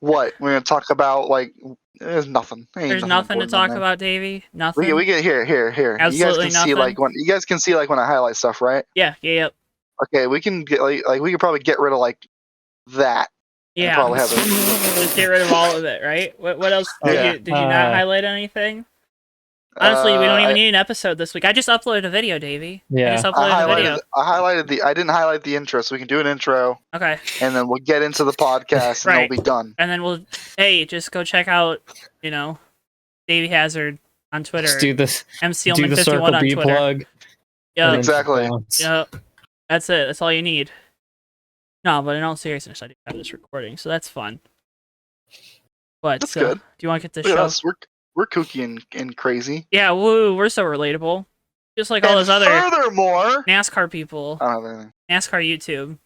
What? We're gonna talk about like there's nothing. There's nothing to talk about, Davey. Nothing. We get here. Absolutely you guys can nothing. you guys can see like when I highlight stuff, right? Yeah. Okay, we can get like we could probably get rid of like that. Yeah. Probably have Just get rid of all of it, right? What else? Did you not highlight anything? Honestly, we don't even need an episode this week. I just uploaded a video, Davey. Yeah. I just uploaded a video. I didn't highlight the intro, so we can do an intro. Okay. And then we'll get into the podcast, and Right. we'll be done. And then just go check out, Davey Hazard on Twitter. Let's do this. MCLman51 do the Circle on B Twitter. plug. Yeah. Exactly. Yep. That's it. That's all you need. No, but in all seriousness, I do have this recording, so that's fun. But that's good. Do you want to get this Look at show? us. We're kooky and crazy. Yeah, woo, we're so relatable. Just like all those other furthermore, NASCAR people. I don't have anything. NASCAR YouTube.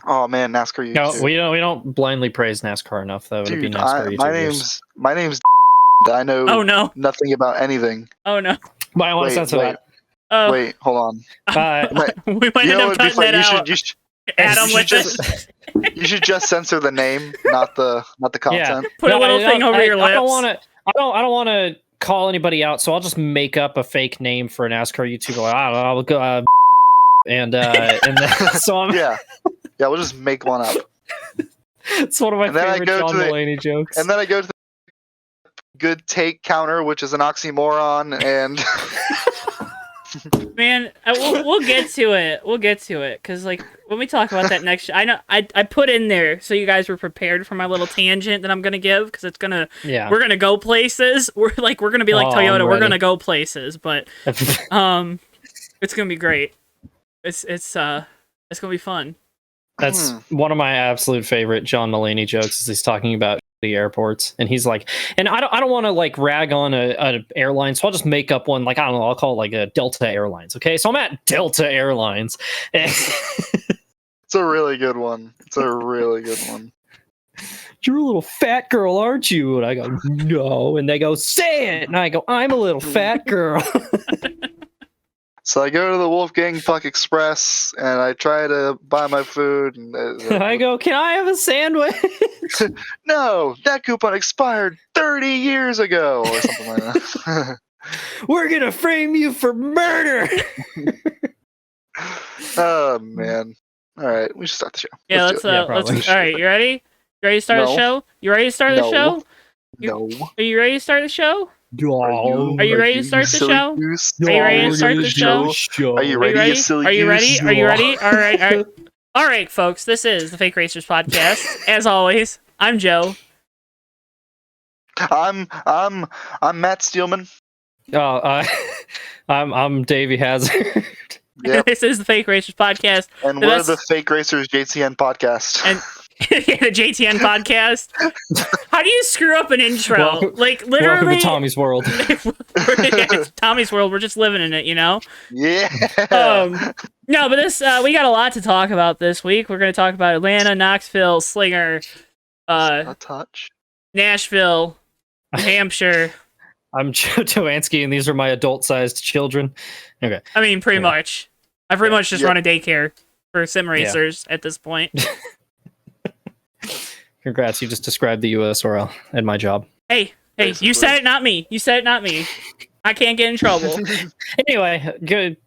Oh man, NASCAR YouTube. No, we don't blindly praise NASCAR enough, though. Dude, It'd be NASCAR YouTubers. my name's I know nothing about anything. Oh no. But I want to censor that. Oh. Wait, hold on. We might end up cutting that out. Adam with it. You should just censor the name, not the content. Yeah. Put a little thing over your lips. I don't want to call anybody out, so I'll just make up a fake name for a NASCAR YouTuber. Like, I don't know. I'll go and then, so I'm yeah, we'll just make one up. It's one of my favorite John Mulaney jokes. And then I go to the good take counter, which is an oxymoron, and man, we'll get to it. We'll get to it because like when we talk about that next, I know I put in there so you guys were prepared for my little tangent that I'm gonna give because it's gonna we're gonna go places. We're gonna be like Toyota. We're gonna go places, but it's gonna be great. It's gonna be fun. That's one of my absolute favorite John Mulaney jokes. Is he's talking about the airports, and he's like, and I don't want to like rag on a airline, so I'll just make up one. Like I don't know, I'll call it like a Delta Airlines. Okay, so I'm at Delta Airlines. It's a really good one. You're a little fat girl, aren't you? And I go, no. And they go, say it. And I go, I'm a little fat girl. So I go to the Wolfgang Puck Express and I try to buy my food. And I go, can I have a sandwich? No, that coupon expired 30 years ago, or something like that. We're gonna frame you for murder. Oh man! All right, we should start the show. Yeah, let's. All right, you ready? You ready to start the show? You ready to start the show? No. Are you ready to start the show? No. Are you ready to start the show? Are you ready to start the show? Are you ready? You silly Are you ready? goose? Are you ready? All right. All right, folks. This is the Fake Racers podcast. As always, I'm Joe. I'm Matt Steelman. I'm Davey Hazard. Yep. This is the Fake Racers podcast, and we're the Fake Racers JTN podcast. And the JTN podcast. How do you screw up an intro? Like literally, welcome to Tommy's World. It's Tommy's World. We're just living in it, you know. Yeah. No, but this we got a lot to talk about this week. We're going to talk about Atlanta, Knoxville, Slinger, a touch, Nashville, New Hampshire. I'm Joe Towansky, and these are my adult-sized children. Okay. I mean, pretty much. I pretty much just run a daycare for sim racers at this point. Congrats, you just described the USRL and my job. Hey, basically. You said it, not me. You said it, not me. I can't get in trouble. Anyway, good.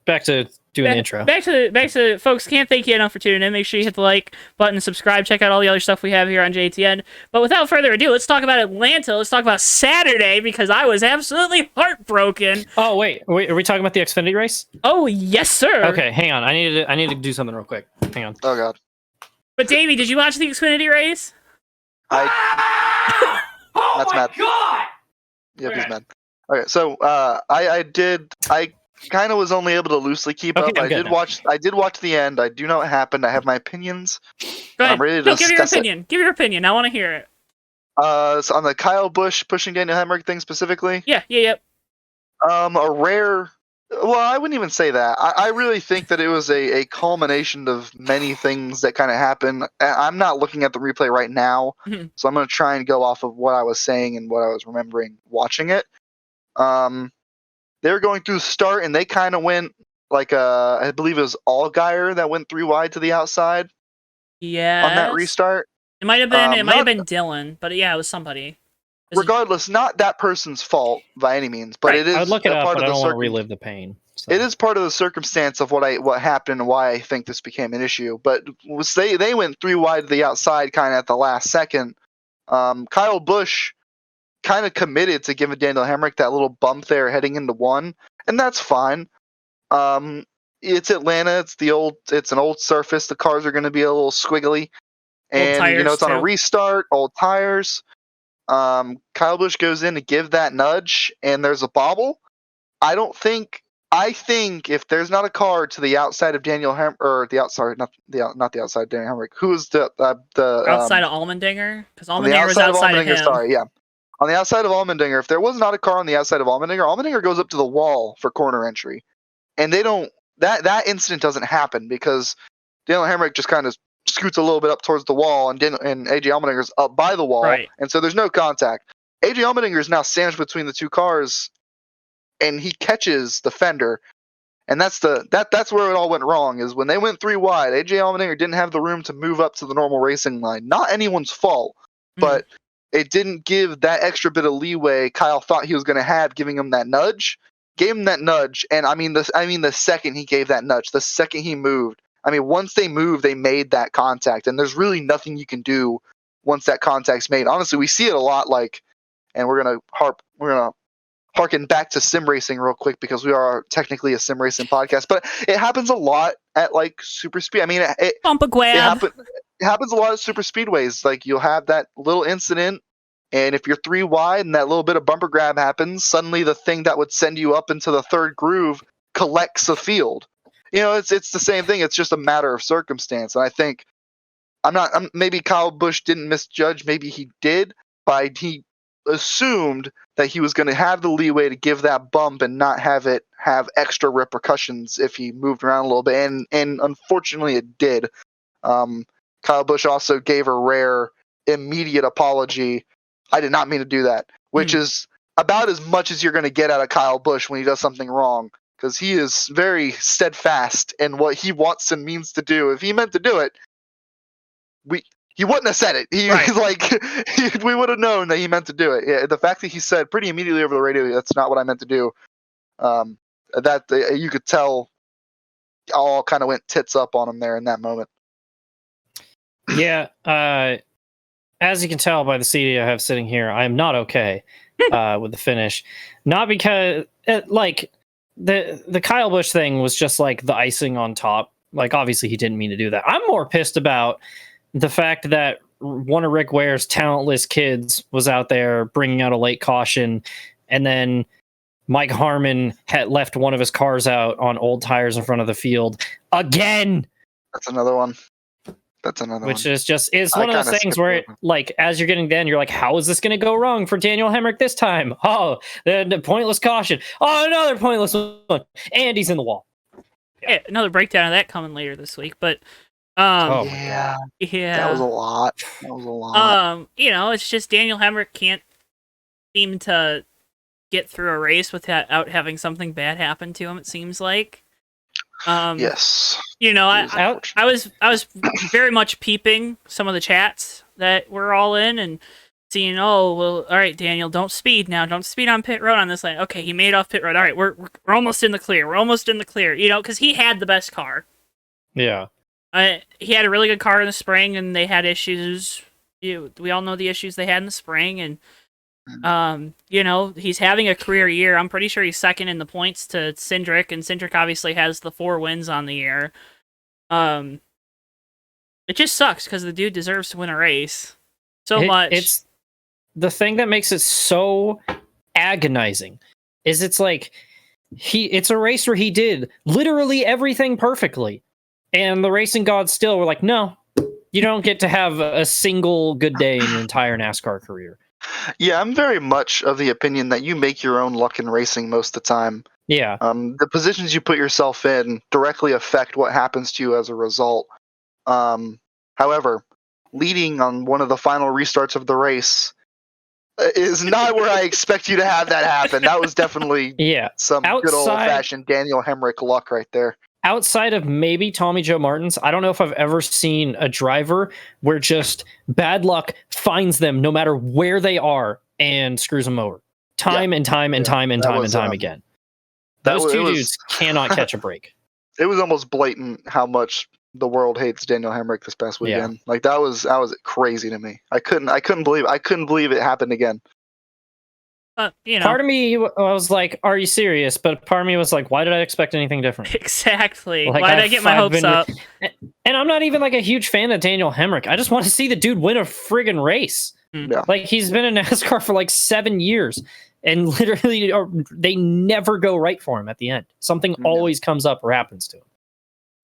Back to doing the intro. Back to folks. Can't thank you enough for tuning in. Make sure you hit the like button, subscribe, check out all the other stuff we have here on JTN. But without further ado, let's talk about Atlanta. Let's talk about Saturday because I was absolutely heartbroken. Oh wait, are we talking about the Xfinity race? Oh yes, sir. Okay, hang on. I need to do something real quick. Hang on. Oh god. But Davey, did you watch the Xfinity race? That's mad. God! Yep, he's mad. Okay, so I did. I kind of was only able to loosely keep up. I did watch the end. I do know what happened. I have my opinions. Go ahead. I'm ready to discuss give your opinion. it. Give your opinion. I want to hear it. So on the Kyle Busch pushing Daniel Hemrick thing specifically. Yep. A rare. Well, I wouldn't even say that. I really think that it was a culmination of many things that kind of happened. I'm not looking at the replay right now, so I'm going to try and go off of what I was saying and what I was remembering watching it. They were going through the start, and they kind of went like I believe it was Allgaier that went 3 wide to the outside. Yeah. On that restart. It might have been. It might have been Dylan, but yeah, it was somebody. Regardless, not that person's fault by any means, but it is. I'd look it up, part but of I the don't want to relive the pain. So. It is part of the circumstance of what happened and why I think this became an issue. But they went 3 wide to the outside kind of at the last second. Kyle Busch kind of committed to giving Daniel Hemrick that little bump there heading into 1, and that's fine. It's Atlanta. It's an old surface. The cars are going to be a little squiggly, and it's on a restart. Old tires. Kyle Busch goes in to give that nudge, and there's a bobble. I think if there's not a car to the outside of Daniel not the outside of Daniel Hemrick. Who is the outside of Allmendinger? Because Allmendinger was outside of him. Sorry, yeah. On the outside of Allmendinger, if there was not a car on the outside of Allmendinger goes up to the wall for corner entry, and they don't. That incident doesn't happen because Daniel Hemrick just kind of scoots a little bit up towards the wall, and AJ Allmendinger's up by the wall, right. And so there's no contact. AJ Allmendinger is now sandwiched between the 2 cars, and he catches the fender, and that's where it all went wrong. Is when they went 3 wide, AJ Allmendinger didn't have the room to move up to the normal racing line. Not anyone's fault, but it didn't give that extra bit of leeway Kyle thought he was going to have, giving him that nudge. Gave him that nudge, and I mean the second he gave that nudge, the second he moved. I mean, once they moved, they made that contact, and there's really nothing you can do once that contact's made. Honestly, we see it a lot. And we're gonna harken back to sim racing real quick because we are technically a sim racing podcast, but it happens a lot at super speed. I mean, it happens a lot at super speedways. Like, you'll have that little incident, and if you're 3 wide and that little bit of bumper grab happens, suddenly the thing that would send you up into the 3rd groove collects the field. It's the same thing. It's just a matter of circumstance. And I think maybe Kyle Busch didn't misjudge. Maybe he did, but he assumed that he was going to have the leeway to give that bump and not have it have extra repercussions if he moved around a little bit. And unfortunately it did. Kyle Busch also gave a rare immediate apology. I did not mean to do that, which is about as much as you're going to get out of Kyle Busch when he does something wrong, because he is very steadfast in what he wants and means to do. If he meant to do it, he wouldn't have said it. We would have known that he meant to do it. Yeah, the fact that he said pretty immediately over the radio, "That's not what I meant to do," that you could tell all kind of went tits up on him there in that moment. Yeah, as you can tell by the CD I have sitting here, I am not okay with the finish. Not because the Kyle Busch thing was just like the icing on top. Like, obviously he didn't mean to do that. I'm more pissed about the fact that one of Rick Ware's talentless kids was out there bringing out a late caution, and then Mike Harmon had left one of his cars out on old tires in front of the field again. That's another one. Which is one of those things where, as you're getting done, you're like, how is this going to go wrong for Daniel Hemrick this time? Oh, the pointless caution. Oh, another pointless one. And he's in the wall. Yeah, another breakdown of that coming later this week. But, yeah. That was a lot. It's just Daniel Hemrick can't seem to get through a race without having something bad happen to him, it seems like. Yes. I was very much peeping some of the chats that we're all in and seeing, all right, Daniel, don't speed now. Don't speed on pit road on this lane. Okay, he made off pit road. All right, we're almost in the clear. We're almost in the clear. Because he had the best car. Yeah. He had a really good car in the spring, and they had issues. We all know the issues they had in the spring, and he's having a career year. I'm pretty sure he's second in the points to Cindric, and Cindric obviously has the 4 wins on the year. It just sucks because the dude deserves to win a race much. It's the thing that makes it so agonizing is it's a race where he did literally everything perfectly, and the racing gods still were like, no, you don't get to have a single good day in your entire NASCAR career. Yeah, I'm very much of the opinion that you make your own luck in racing most of the time. Yeah. The positions you put yourself in directly affect what happens to you as a result. However, leading on one of the final restarts of the race is not where I expect you to have that happen. That was definitely some good old-fashioned Daniel Hemrick luck right there. outside of maybe Tommy Joe Martins, I don't know if I've ever seen a driver where just bad luck finds them no matter where they are and screws them over. Time and time again. Those two dudes cannot catch a break. It was almost blatant how much the world hates Daniel Hemrick this past weekend. Like that was crazy to me. I couldn't believe it happened again. Part of me was like, "Are you serious?" But part of me was like, "Why did I expect anything different?" Exactly. Like, why did I get my hopes up? And I'm not even like a huge fan of Daniel Hemrick. I just want to see the dude win a friggin' race. Yeah. Like he's been in NASCAR for like 7 years, and literally, they never go right for him at the end. Something always comes up or happens to him.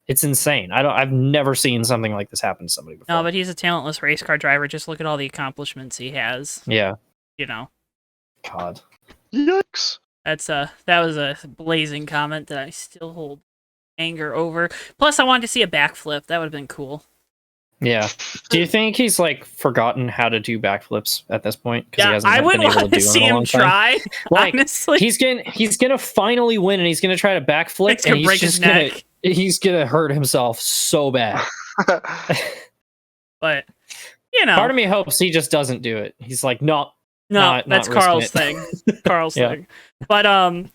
It's insane. I've never seen something like this happen to somebody before. No, but he's a talentless race car driver. Just look at all the accomplishments he has. Yeah. God. Yikes. That was a blazing comment that I still hold anger over. Plus, I wanted to see a backflip. That would have been cool. Yeah. Do you think he's like forgotten how to do backflips at this point? Yeah, I would love to see him try. Like, honestly, he's gonna finally win, and he's gonna try to backflip, and break his neck. He's gonna hurt himself so bad. But part of me hopes he just doesn't do it. He's like, no, that's Carl's thing. Carl's thing. But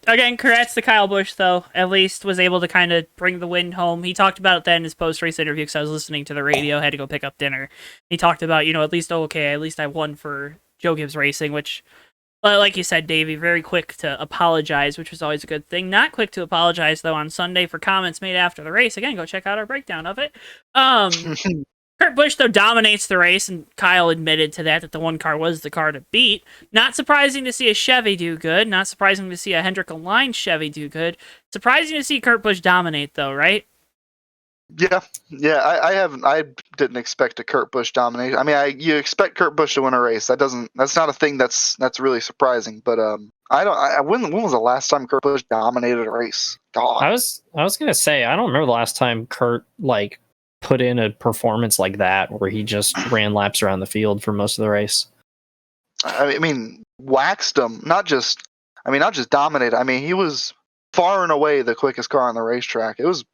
again, congrats to Kyle Busch, though. At least was able to kind of bring the win home. He talked about it then in his post-race interview because I was listening to the radio, had to go pick up dinner. He talked about, at least, at least I won for Joe Gibbs Racing, which, like you said, Davey, very quick to apologize, which was always a good thing. Not quick to apologize, though, on Sunday for comments made after the race. Again, go check out our breakdown of it. Kurt Busch, though, dominates the race, and Kyle admitted to that the one car was the car to beat. Not surprising to see a Chevy do good. Not surprising to see a Hendrick Aligned Chevy do good. Surprising to see Kurt Busch dominate, though, right? Yeah. I didn't expect a Kurt Busch dominate. I mean, you expect Kurt Busch to win a race. That's not a thing that's really surprising. But when was the last time Kurt Busch dominated a race? God. I was gonna say I don't remember the last time Kurt put in a performance like that where he just ran laps around the field for most of the race. I mean, waxed him, not just dominated. I mean, he was far and away the quickest car on the racetrack. It was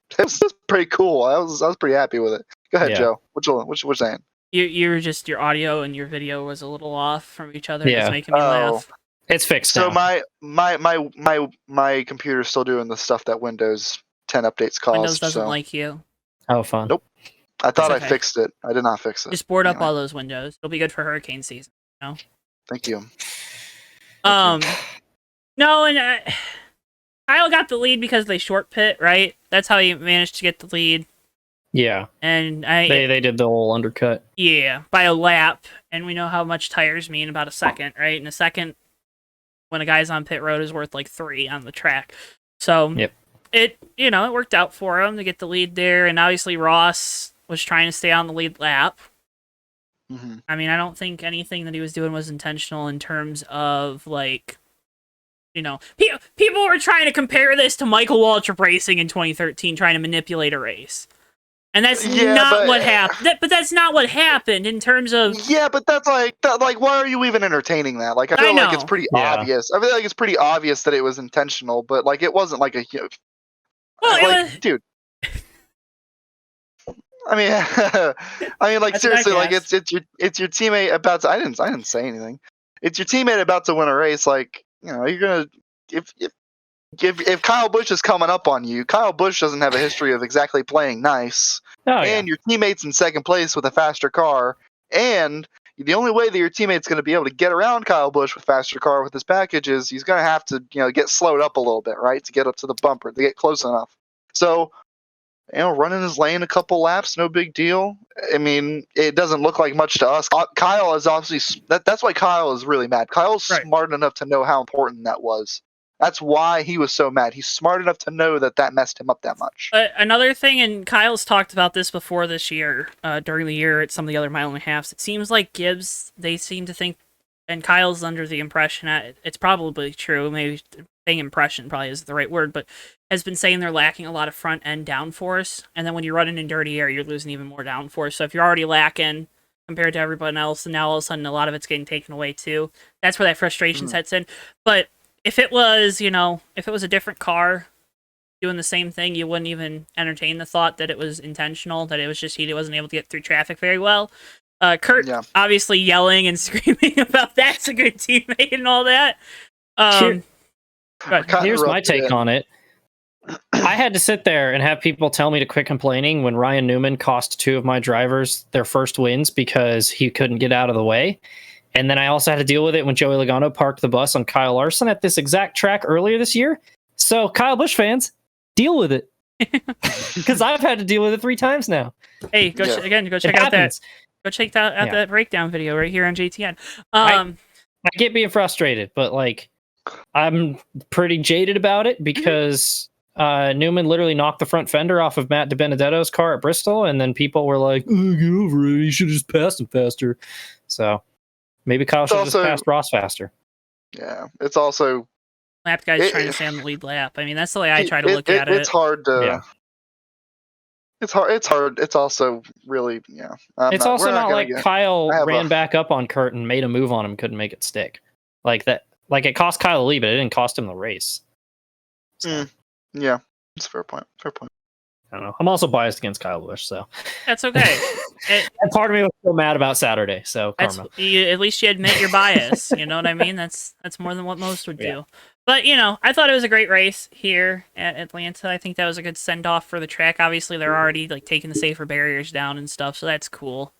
pretty cool. I was pretty happy with it. Go ahead, Joe. What you saying? You were just, your audio and your video was a little off from each other. Yeah. It's making me laugh. It's fixed. So now. my computer's still doing the stuff that Windows 10 updates caused. Windows doesn't like you. Oh, fun. Nope. I thought I fixed it. I did not fix it. Just board up all those windows. It'll be good for hurricane season. Thank you. No, and Kyle got the lead because they short pit, right? That's how he managed to get the lead. Yeah. And they did the whole undercut. Yeah, by a lap, and we know how much tires mean, about a second, right? And a second when a guy's on pit road is worth like 3 on the track. So it worked out for him to get the lead there, and obviously Ross was trying to stay on the lead lap. Mm-hmm. I mean, I don't think anything that he was doing was intentional in terms of people were trying to compare this to Michael Waltrip racing in 2013, trying to manipulate a race. And that's not what happened. But that's not what happened in terms of... Yeah, but that's like, why are you even entertaining that? Like, I feel like it's pretty obvious. I feel like it's pretty obvious that it was intentional, but like, it wasn't like a... Well, dude. I mean, like, seriously, like, it's your teammate about to... I didn't say anything. It's your teammate about to win a race. Like, you're gonna... If Kyle Busch is coming up on you, Kyle Busch doesn't have a history of exactly playing nice. And your teammate's in second place with a faster car, and the only way that your teammate's going to be able to get around Kyle Busch with faster car with his package is he's going to have to, get slowed up a little bit, right, to get up to the bumper, to get close enough. So, running his lane a couple laps, no big deal. I mean, it doesn't look like much to us. Kyle is obviously that's why Kyle is really mad. Kyle's smart enough to know how important that was. That's why he was so mad. He's smart enough to know that messed him up that much. Another thing, and Kyle's talked about this before this year, during the year at some of the other mile and a halves, it seems like Gibbs, they seem to think, and Kyle's under the impression, it's probably true, maybe saying impression probably isn't the right word, but has been saying they're lacking a lot of front end downforce, and then when you're running in dirty air, you're losing even more downforce. So if you're already lacking compared to everyone else, and now all of a sudden a lot of it's getting taken away too, that's where that frustration sets in. But if it was, a different car, doing the same thing, you wouldn't even entertain the thought that it was intentional, that it was just he wasn't able to get through traffic very well. Kurt obviously yelling and screaming about that's a good teammate and all that. Here's my take on it. I had to sit there and have people tell me to quit complaining when Ryan Newman cost 2 of my drivers their first wins because he couldn't get out of the way. And then I also had to deal with it when Joey Logano parked the bus on Kyle Larson at this exact track earlier this year. So, Kyle Busch fans, deal with it. Because I've had to deal with it 3 times now. Hey, go check out that breakdown video right here on JTN. I get being frustrated, but like I'm pretty jaded about it because Newman literally knocked the front fender off of Matt DiBenedetto's car at Bristol, and then people were like, oh, get over it. You should have just passed him faster. So maybe Kyle should have just passed Ross faster. Yeah, it's also... lap guys trying to stay on the lead lap. I mean, that's the way I try to look at it. It's hard to... Yeah. It's hard. It's also really... Yeah. It's also not like Kyle ran back up on Kurt and made a move on him, couldn't make it stick. Like that. Like it cost Kyle the lead, but it didn't cost him the race. So. Yeah, it's a fair point. Fair point. I don't know. I'm also biased against Kyle Busch, so that's okay. And part of me was still mad about Saturday, so karma. At least you admit your bias. You know what I mean? That's more than what most would do. But I thought it was a great race here at Atlanta. I think that was a good send off for the track. Obviously, they're already like taking the safer barriers down and stuff, so that's cool.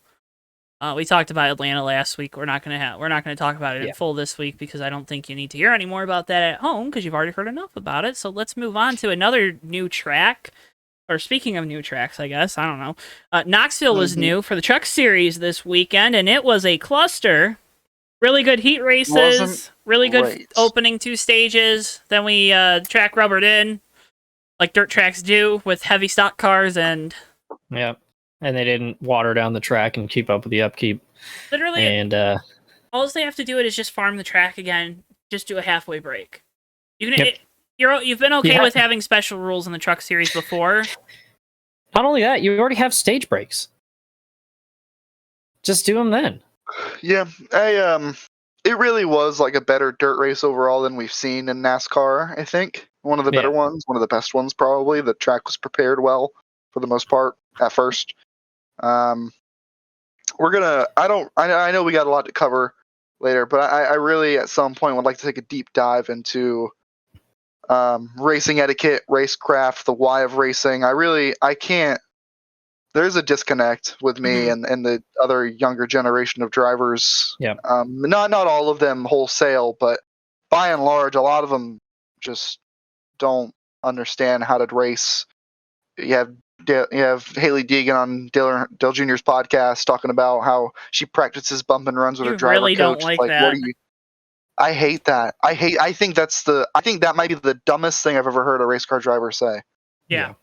We talked about Atlanta last week. We're not gonna talk about it in full this week because I don't think you need to hear any more about that at home because you've already heard enough about it. So let's move on to another new track. Or speaking of new tracks, I guess I don't know. Knoxville was new for the Truck Series this weekend, and it was a cluster. Really good heat races. Really good opening 2 stages. Then we track rubbered in, like dirt tracks do, with heavy stock cars and. Yeah. And they didn't water down the track and keep up with the upkeep. Literally, and all they have to do is just farm the track again. Just do a halfway break. You've been okay with having special rules in the Truck Series before. Not only that, you already have stage breaks. Just do them then. Yeah, it really was like a better dirt race overall than we've seen in NASCAR. I think one of the better ones, one of the best ones probably. The track was prepared well for the most part at first. I know we got a lot to cover later, but I really at some point would like to take a deep dive into racing etiquette, racecraft, the why of racing. I can't. There's a disconnect with me and the other younger generation of drivers. Yeah. Not all of them wholesale, but by and large, a lot of them just don't understand how to race. You have Haley Deegan on Dale Jr.'s podcast talking about how she practices bump and runs with her driver really coach. Don't like that. What are you? I hate that. I think that might be the dumbest thing I've ever heard a race car driver say. Yeah.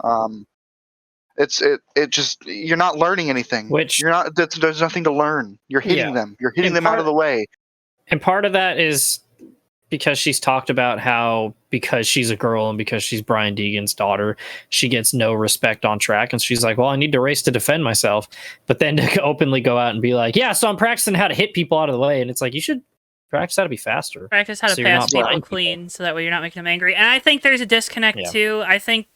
It just you're not learning anything. There's nothing to learn. You're hitting them. You're hitting them out of the way. And part of that is because she's talked about how because she's a girl and because she's Brian Deegan's daughter, she gets no respect on track. And she's like, well, I need to race to defend myself. But then to openly go out and be like, yeah, so I'm practicing how to hit people out of the way. And it's like, you should practice how to be faster. Practice how to pass people clean so that way you're not making them angry. And I think there's a disconnect too. I think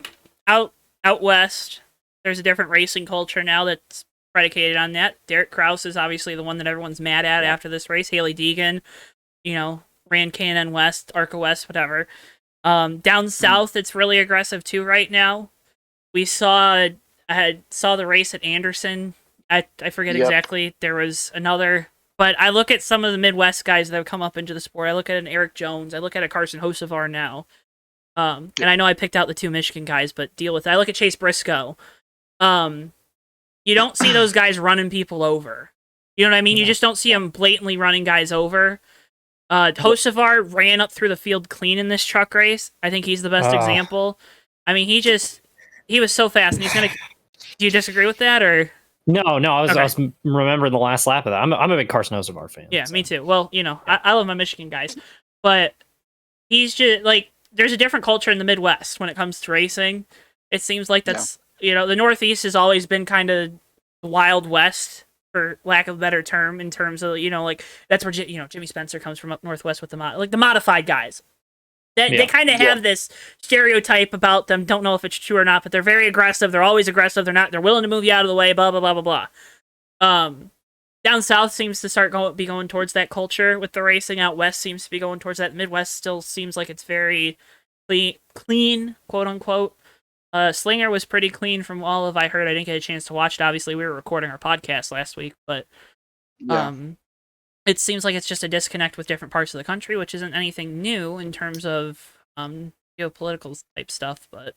out west, there's a different racing culture now that's predicated on that. Derek Kraus is obviously the one that everyone's mad at after this race. Haley Deegan, ran K&N West, ARCA West, whatever. Down south, it's really aggressive too right now. I saw the race at Anderson. I forget exactly. There was another, but I look at some of the Midwest guys that have come up into the sport. I look at an Eric Jones. I look at a Carson Hocevar now. And I know I picked out the 2 Michigan guys, but deal with it. I look at Chase Briscoe. You don't see those guys running people over. You know what I mean? You just don't see them blatantly running guys over. Hocevar ran up through the field clean in this truck race. I think he's the best example. I mean, he was so fast, and he's gonna. Do you disagree with that, or? No. I was remembering the last lap of that. I'm a big Carson Hocevar fan. Yeah, so. Me too. Well, I love my Michigan guys, but he's just like there's a different culture in the Midwest when it comes to racing. It seems like that's the Northeast has always been kind of Wild West, for lack of a better term, in terms of like that's where Jimmy Spencer comes from up Northwest with the modified guys. They kind of have this stereotype about them. Don't know if it's true or not, but they're very aggressive. They're always aggressive. They're willing to move you out of the way. Blah blah blah blah blah. Down south seems to be going towards that culture with the racing. Out west seems to be going towards that. Midwest still seems like it's very clean, quote unquote. Slinger was pretty clean from all of I heard. I didn't get a chance to watch it. Obviously, we were recording our podcast last week, but it seems like it's just a disconnect with different parts of the country, which isn't anything new in terms of geopolitical type stuff. But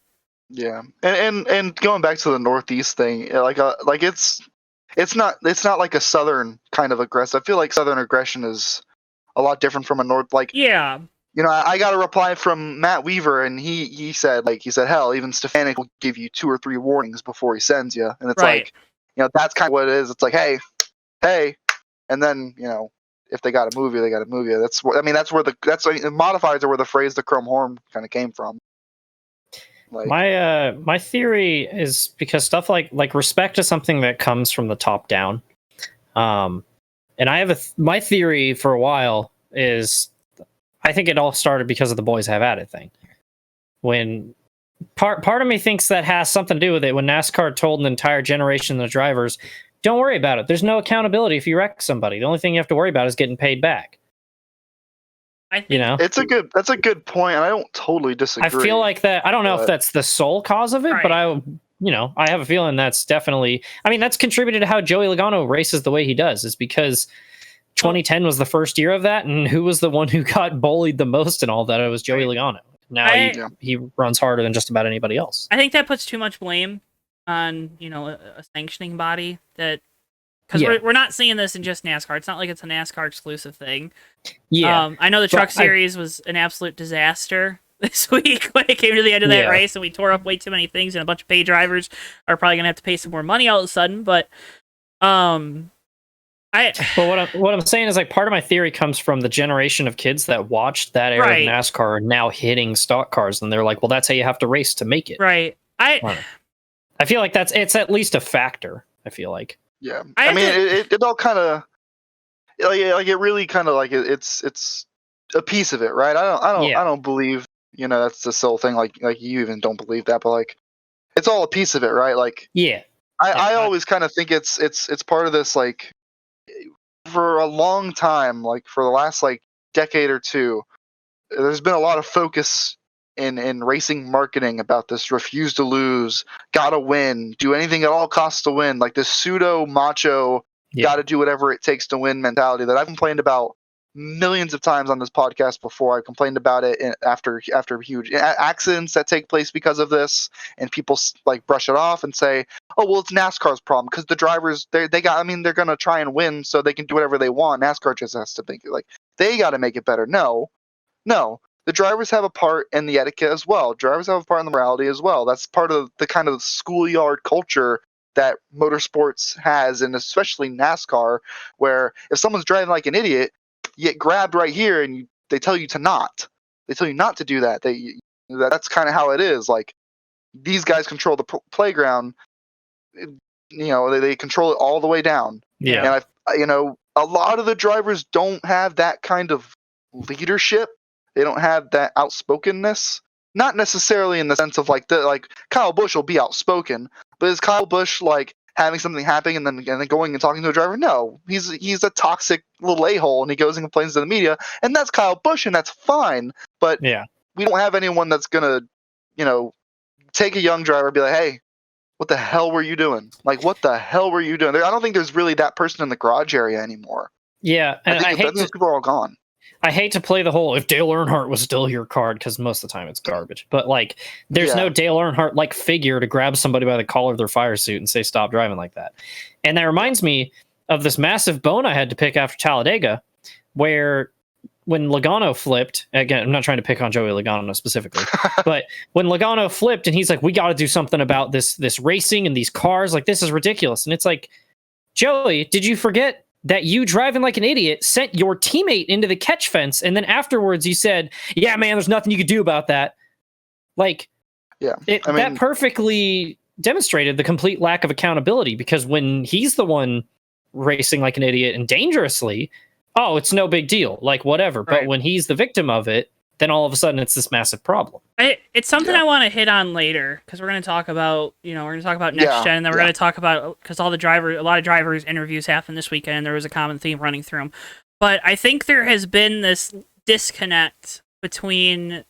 yeah, and going back to the Northeast thing, like it's not like a Southern kind of aggressive. I feel like Southern aggression is a lot different from a North. Like I got a reply from Matt Weaver, and he said hell, even Stefanik will give you 2 or 3 warnings before he sends you, and it's like that's kind of what it is. It's like hey, and then if they got to move you, they got to move you. That's where the modifiers are where the phrase the chrome horn kind of came from. Like, my theory is because stuff like respect is something that comes from the top down, and I have my theory for a while is I think it all started because of the boys have at it thing. When part of me thinks that has something to do with it. When NASCAR told an entire generation of drivers, don't worry about it. There's no accountability if you wreck somebody. The only thing you have to worry about is getting paid back. I think that's a good point, and I don't totally disagree. I feel like that. I don't know if that's the sole cause of it, but I have a feeling that's definitely. I mean, that's contributed to how Joey Logano races the way he does. Is because 2010 was the first year of that, and who was the one who got bullied the most and all that? It was Joey Logano. Now he runs harder than just about anybody else. I think that puts too much blame on a sanctioning body that. Because we're not seeing this in just NASCAR. It's not like it's a NASCAR exclusive thing. Yeah. I know the truck series was an absolute disaster this week when it came to the end of that race, and we tore up way too many things, and a bunch of pay drivers are probably going to have to pay some more money all of a sudden. But what I'm saying is, like, part of my theory comes from the generation of kids that watched that era of NASCAR now hitting stock cars, and they're like, well, that's how you have to race to make it. Right. I feel like it's at least a factor, I feel like. Yeah, I mean, it all kind of like it really kind of like it's a piece of it, right? I don't believe that's the sole thing. Like you even don't believe that, but like it's all a piece of it, right? Like I always kind of think it's part of this. Like for a long time, like for the last like decade or two, there's been a lot of focus in racing marketing about this refuse to lose, gotta win, do anything at all costs to win, like this pseudo macho gotta do whatever it takes to win mentality that I've complained about millions of times on this podcast before. I complained about it after huge accidents that take place because of this, and people like brush it off and say, oh well, it's NASCAR's problem because the drivers they're gonna try and win so they can do whatever they want. NASCAR just has to think like they gotta make it better. No. The drivers have a part in the etiquette as well. Drivers have a part in the morality as well. That's part of the kind of schoolyard culture that motorsports has, and especially NASCAR, where if someone's driving like an idiot, you get grabbed right here, and they tell you to not. They tell you not to do that. That's kind of how it is. Like these guys control the playground. They control it all the way down. Yeah, and a lot of the drivers don't have that kind of leadership. They don't have that outspokenness. Not necessarily in the sense of like Kyle Busch will be outspoken, but is Kyle Busch like having something happen and then going and talking to a driver? No, he's a toxic little a-hole, and he goes and complains to the media, and that's Kyle Busch, and that's fine. But we don't have anyone that's gonna take a young driver and be like, hey, what the hell were you doing? Like, what the hell were you doing? I don't think there's really that person in the garage area anymore. Yeah, and I think people are all gone. I hate to play the whole if Dale Earnhardt was still here card, because most of the time it's garbage. But like, there's no Dale Earnhardt like figure to grab somebody by the collar of their fire suit and say stop driving like that. And that reminds me of this massive bone I had to pick after Talladega, where when Logano flipped, again, I'm not trying to pick on Joey Logano specifically, but when Logano flipped and he's like, we got to do something about this racing and these cars, like this is ridiculous. And it's like, Joey, did you forget that you driving like an idiot sent your teammate into the catch fence, and then afterwards you said, yeah, man, there's nothing you could do about that. Like, that perfectly demonstrated the complete lack of accountability, because when he's the one racing like an idiot and dangerously, oh, it's no big deal, like whatever. Right. But when he's the victim of it, then all of a sudden it's this massive problem. It's something I want to hit on later because we're going to talk about, we're going to talk about next gen, and then we're going to talk about, because a lot of drivers interviews happened this weekend, and there was a common theme running through them. But I think there has been this disconnect between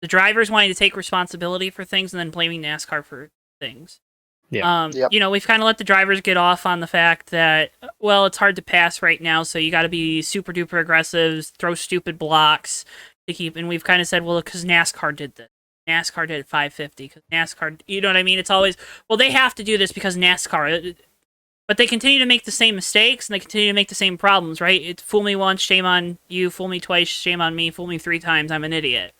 the drivers wanting to take responsibility for things and then blaming NASCAR for things. Yeah. We've kind of let the drivers get off on the fact that, well, it's hard to pass right now, so you got to be super duper aggressive, throw stupid blocks to keep. And we've kind of said, well, because NASCAR did this. NASCAR did 550 because NASCAR, you know what I mean? It's always, well, they have to do this because NASCAR. But they continue to make the same mistakes and they continue to make the same problems, right? It's fool me once, shame on you. Fool me twice, shame on me. Fool me 3 times, I'm an idiot.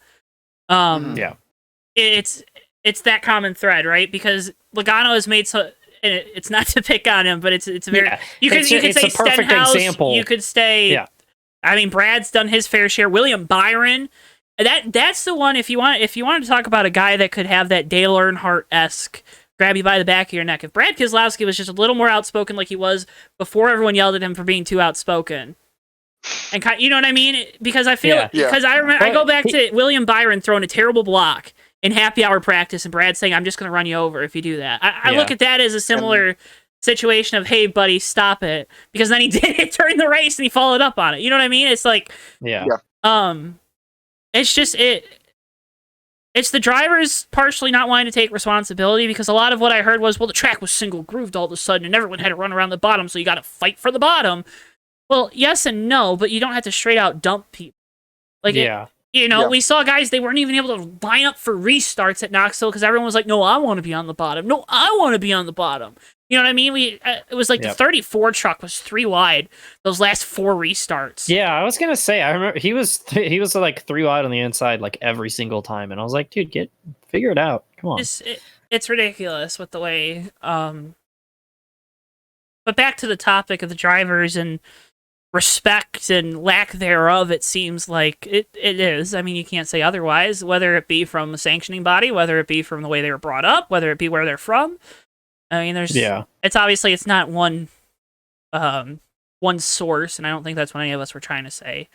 It's that common thread, right? Because Logano has made so. It's not to pick on him, but it's a very you could say Stenhouse. Example. You could say, I mean, Brad's done his fair share. William Byron, that's the one. If you wanted to talk about a guy that could have that Dale Earnhardt-esque grab you by the back of your neck. If Brad Keselowski was just a little more outspoken, like he was before everyone yelled at him for being too outspoken, and you know what I mean? Because I feel because I remember I go back to William Byron throwing a terrible block in happy hour practice, and Brad saying, "I'm just going to run you over if you do that." I look at that as a similar situation of, "Hey, buddy, stop it," because then he did it during the race and he followed up on it. You know what I mean? It's like, it's just it. It's the drivers partially not wanting to take responsibility, because a lot of what I heard was, well, the track was single grooved all of a sudden and everyone had to run around the bottom, so you got to fight for the bottom. Well, yes and no, but you don't have to straight out dump people. Like, we saw guys, they weren't even able to line up for restarts at Knoxville because everyone was like, no, I want to be on the bottom. No, I want to be on the bottom. You know what I mean? It was like the 34 truck was 3 wide those last 4 restarts. Yeah, I was gonna say, I remember he was like 3 wide on the inside like every single time, and I was like, dude, figure it out. Come on. It's ridiculous with the way. But back to the topic of the drivers and respect and lack thereof, it seems like it is. I mean, you can't say otherwise, whether it be from a sanctioning body, whether it be from the way they were brought up, whether it be where they're from. I mean, it's obviously it's not one source, and I don't think that's what any of us were trying to say.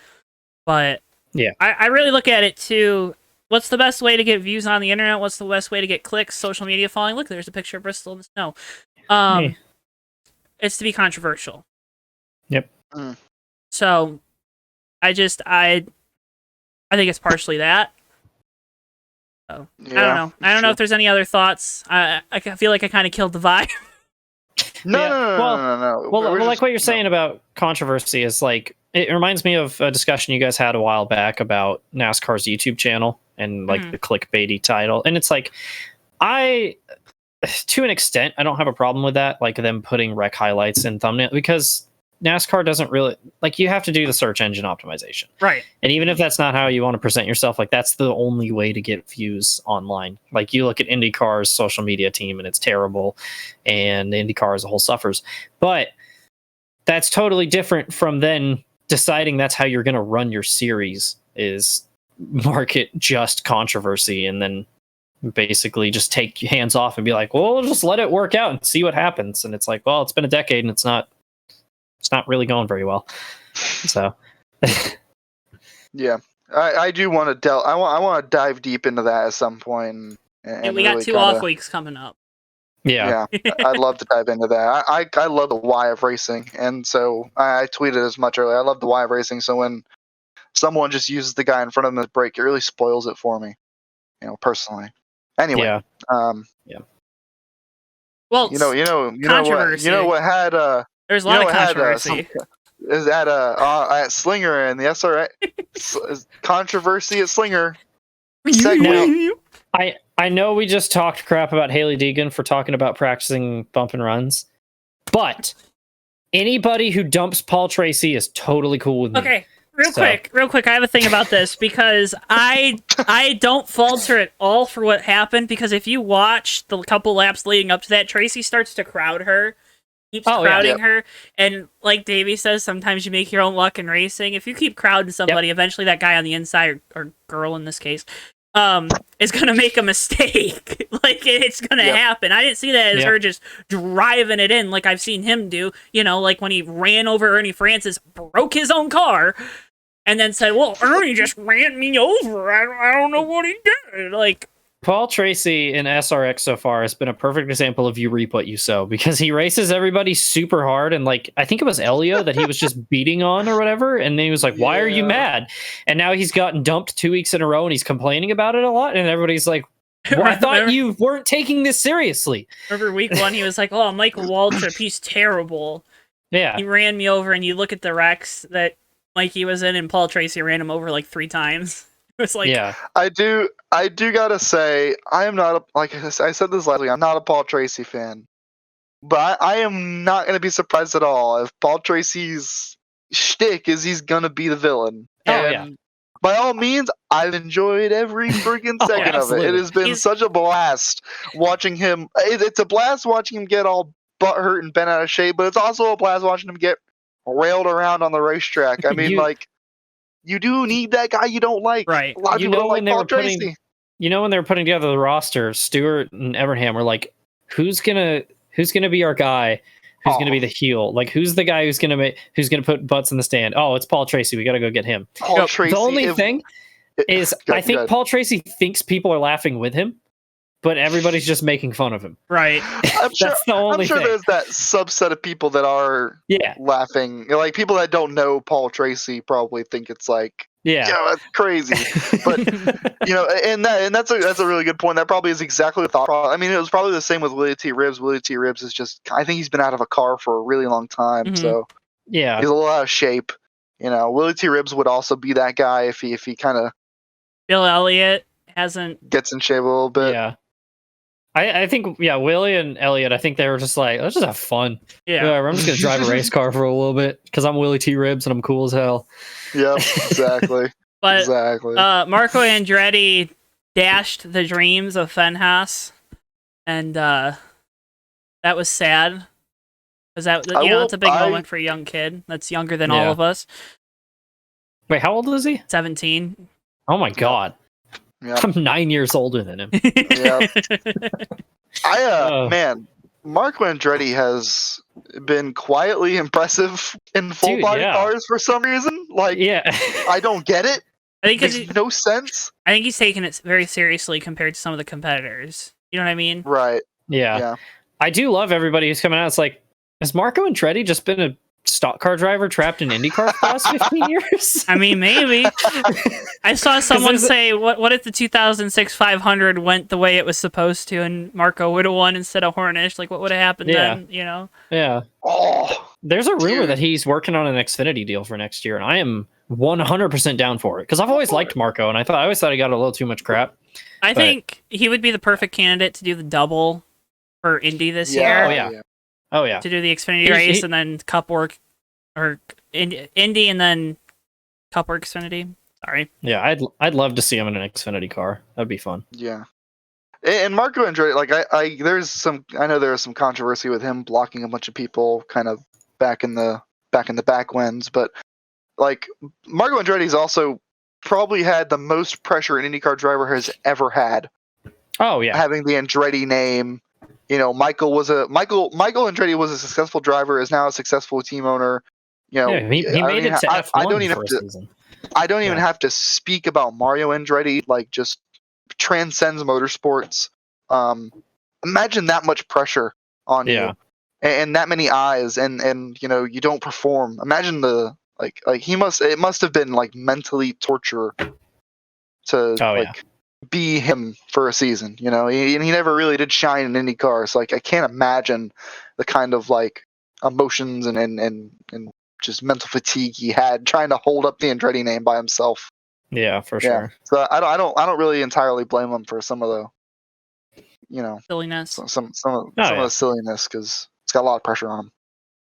But I really look at it too. What's the best way to get views on the internet? What's the best way to get clicks, social media following? Look, there's a picture of Bristol in the snow. It's to be controversial. Yep. So, I think it's partially that. So, I don't know. I don't know if there's any other thoughts. I feel like I kind of killed the vibe. No. Well, like what you're saying about controversy is like, it reminds me of a discussion you guys had a while back about NASCAR's YouTube channel and like the clickbaity title. And it's like, to an extent, I don't have a problem with that, like them putting rec highlights in thumbnail, because NASCAR doesn't really, like, you have to do the search engine optimization. Right. And even if that's not how you want to present yourself, like, that's the only way to get views online. Like, you look at IndyCar's social media team and it's terrible, and IndyCar as a whole suffers. But that's totally different from then deciding that's how you're going to run your series, is market just controversy and then basically just take your hands off and be like, well, we'll just let it work out and see what happens. And it's like, well, it's been a decade and it's not really going very well. So I do want to I want to dive deep into that at some point, and we got really 2 off weeks coming up. Yeah, I'd love to dive into that. I love the why of racing, and so I tweeted as much earlier. I love the why of racing, so when someone just uses the guy in front of them as a brake, it really spoils it for me, personally. Anyway, well, you know what had there's a lot of controversy. Is at Slinger and the SRX controversy at Slinger. Now, I know we just talked crap about Haley Deegan for talking about practicing bump and runs, but anybody who dumps Paul Tracy is totally cool with me. Okay, real quick, I have a thing about this, because I don't falter at all for what happened, because if you watch the couple laps leading up to that, Tracy starts to crowd her. Keeps crowding her, and like Davey says, sometimes you make your own luck in racing. If you keep crowding somebody, eventually that guy on the inside, or girl in this case, is gonna make a mistake. Like, it's gonna happen. I didn't see that as her just driving it in like I've seen him do. Like when he ran over Ernie Francis, broke his own car. and then said, "Well, Ernie just ran me over. I don't know what he did." Like, Paul Tracy in SRX so far has been a perfect example of you reap what you sow, because he races everybody super hard, and like I think it was Elio that he was just beating on or whatever, and then he was like, "Why are you mad?" And now he's gotten dumped 2 weeks in a row, and he's complaining about it a lot, and everybody's like, "Well, I thought you weren't taking this seriously." Remember week 1, he was like, "Oh, Michael Waltrip, he's terrible. Yeah, he ran me over," and you look at the wrecks that Mikey was in, and Paul Tracy ran him over like 3 times. It was like, yeah. I do gotta say, I am not like I said this last week. I'm not a Paul Tracy fan, but I am not gonna be surprised at all if Paul Tracy's shtick is he's gonna be the villain. And by all means, I've enjoyed every friggin' second of it. It has been such a blast watching him. It's a blast watching him get all butthurt and bent out of shape, but it's also a blast watching him get railed around on the racetrack. I mean, like, you do need that guy you don't like. Right. A lot of people don't like Paul Tracy. You know, when they were putting together the roster, Stewart and Evernham were like, who's gonna be our guy? Who's gonna be the heel? Like, who's the guy who's gonna put butts in the stand? Oh, it's Paul Tracy. We gotta go get him. Paul Tracy, the only thing is, I think Paul Tracy thinks people are laughing with him, but everybody's just making fun of him. Right. I'm sure there's that subset of people that are laughing. Like, people that don't know Paul Tracy probably think it's like, that's crazy. But and that's a really good point. That probably is exactly the thought. I mean, it was probably the same with Willie T. Ribbs. Willie T. Ribbs is just, I think he's been out of a car for a really long time, so he's a little out of shape. Willie T. Ribbs would also be that guy if he kind of Bill Elliott gets in shape a little bit. Yeah. I think, Willie and Elliott, I think they were just like, let's just have fun. Yeah. I'm just going to drive a race car for a little bit because I'm Willie T. Ribbs and I'm cool as hell. Yep, exactly. But exactly. Marco Andretti dashed the dreams of Fenhaas, and that was sad. Because it's a big moment for a young kid that's younger than all of us. Wait, how old is he? 17. Oh my god. Yep. I'm 9 years older than him. Man, Marco Andretti has been quietly impressive in full body cars for some reason. Like, I don't get it. I think it makes no sense. I think he's taking it very seriously compared to some of the competitors. You know what I mean? Right. Yeah. I do love everybody who's coming out. It's like, has Marco Andretti just been a stock car driver trapped in IndyCar for the last 15 years? I mean, maybe. I saw someone say, what if the 2006 500 went the way it was supposed to and Marco would have won instead of Hornish? Like, what would have happened then, Yeah. Oh, there's a rumor that he's working on an Xfinity deal for next year, and I am 100% down for it, because I've always liked Marco, and I always thought he got a little too much crap. I think he would be the perfect candidate to do the double for Indy this year. Oh yeah. To do the Xfinity race and then Cup work, or Indy and then Cup or Xfinity. Sorry. Yeah, I'd love to see him in an Xfinity car. That'd be fun. Yeah. And Marco Andretti, like I know there was some controversy with him blocking a bunch of people kind of back in the back wins, but like Marco Andretti's also probably had the most pressure an IndyCar driver has ever had. Oh yeah. Having the Andretti name. Michael Andretti was a successful driver, is now a successful team owner. He made it to F1 I don't even have to speak about Mario Andretti, like, just transcends motorsports. Imagine that much pressure on you and that many eyes, and you don't perform. Imagine it must have been like mentally torture to be him for a season, he never really did shine in any cars. So, like, I can't imagine the kind of like emotions and just mental fatigue he had trying to hold up the Andretti name by himself. Yeah, for sure. So I don't really entirely blame him for some of the silliness. Some of the silliness, because it's got a lot of pressure on him.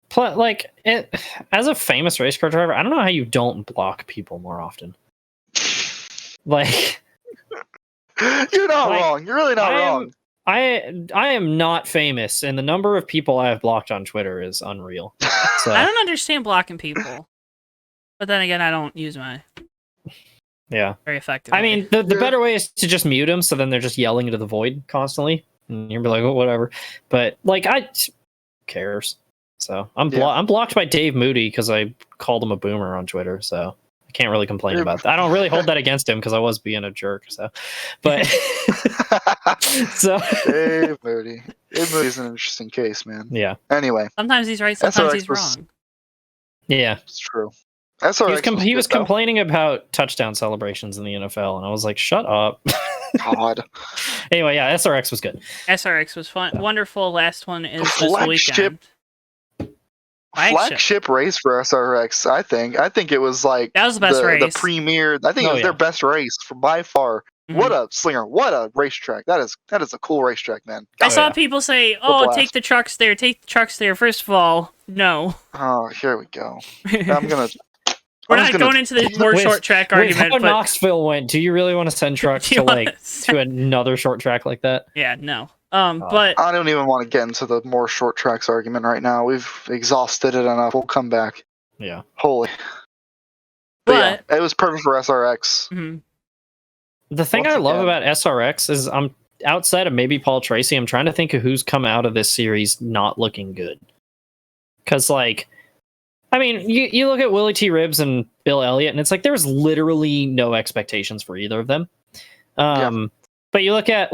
Plus, like, as a famous race car driver, I don't know how you don't block people more often. Like, you're not wrong. You're really not wrong. I am not famous, and the number of people I have blocked on Twitter is unreal. So. I don't understand blocking people, but then again, I don't use my very effective. I mean, the better way is to just mute them, so then they're just yelling into the void constantly, and you'll be like, oh, whatever. But like, who cares? So I'm blocked by Dave Moody because I called him a boomer on Twitter. So I can't really complain about that. I don't really hold that against him because I was being a jerk. So, but so Dave Moody. Dave Moody's an interesting case, man. Yeah. Anyway, sometimes he's right, sometimes he's wrong. Yeah, it's true. SRX he was complaining about touchdown celebrations in the NFL, and I was like, "Shut up." God. Anyway, yeah, SRX was good. SRX was fun, wonderful. Last one is this weekend. Flagship race for SRX. I think it was like that was the best race. The premier. I think it was their best race by far. Mm-hmm. What a slinger! What a racetrack! That is a cool racetrack, man. I saw people say, "Oh, take the trucks there. Take the trucks there." First of all, no. Oh, here we go. I'm gonna. We're not going into the more short track argument. How Knoxville went? Do you really want to send trucks to another short track like that? Yeah, no. But I don't even want to get into the more short tracks argument right now. We've exhausted it enough. We'll come back. Yeah. Holy. But yeah, it was perfect for SRX. Mm-hmm. The thing I love about SRX is I'm outside of maybe Paul Tracy. I'm trying to think of who's come out of this series not looking good. Because I mean, you look at Willie T. Ribbs and Bill Elliott, and it's like there's literally no expectations for either of them. But you look at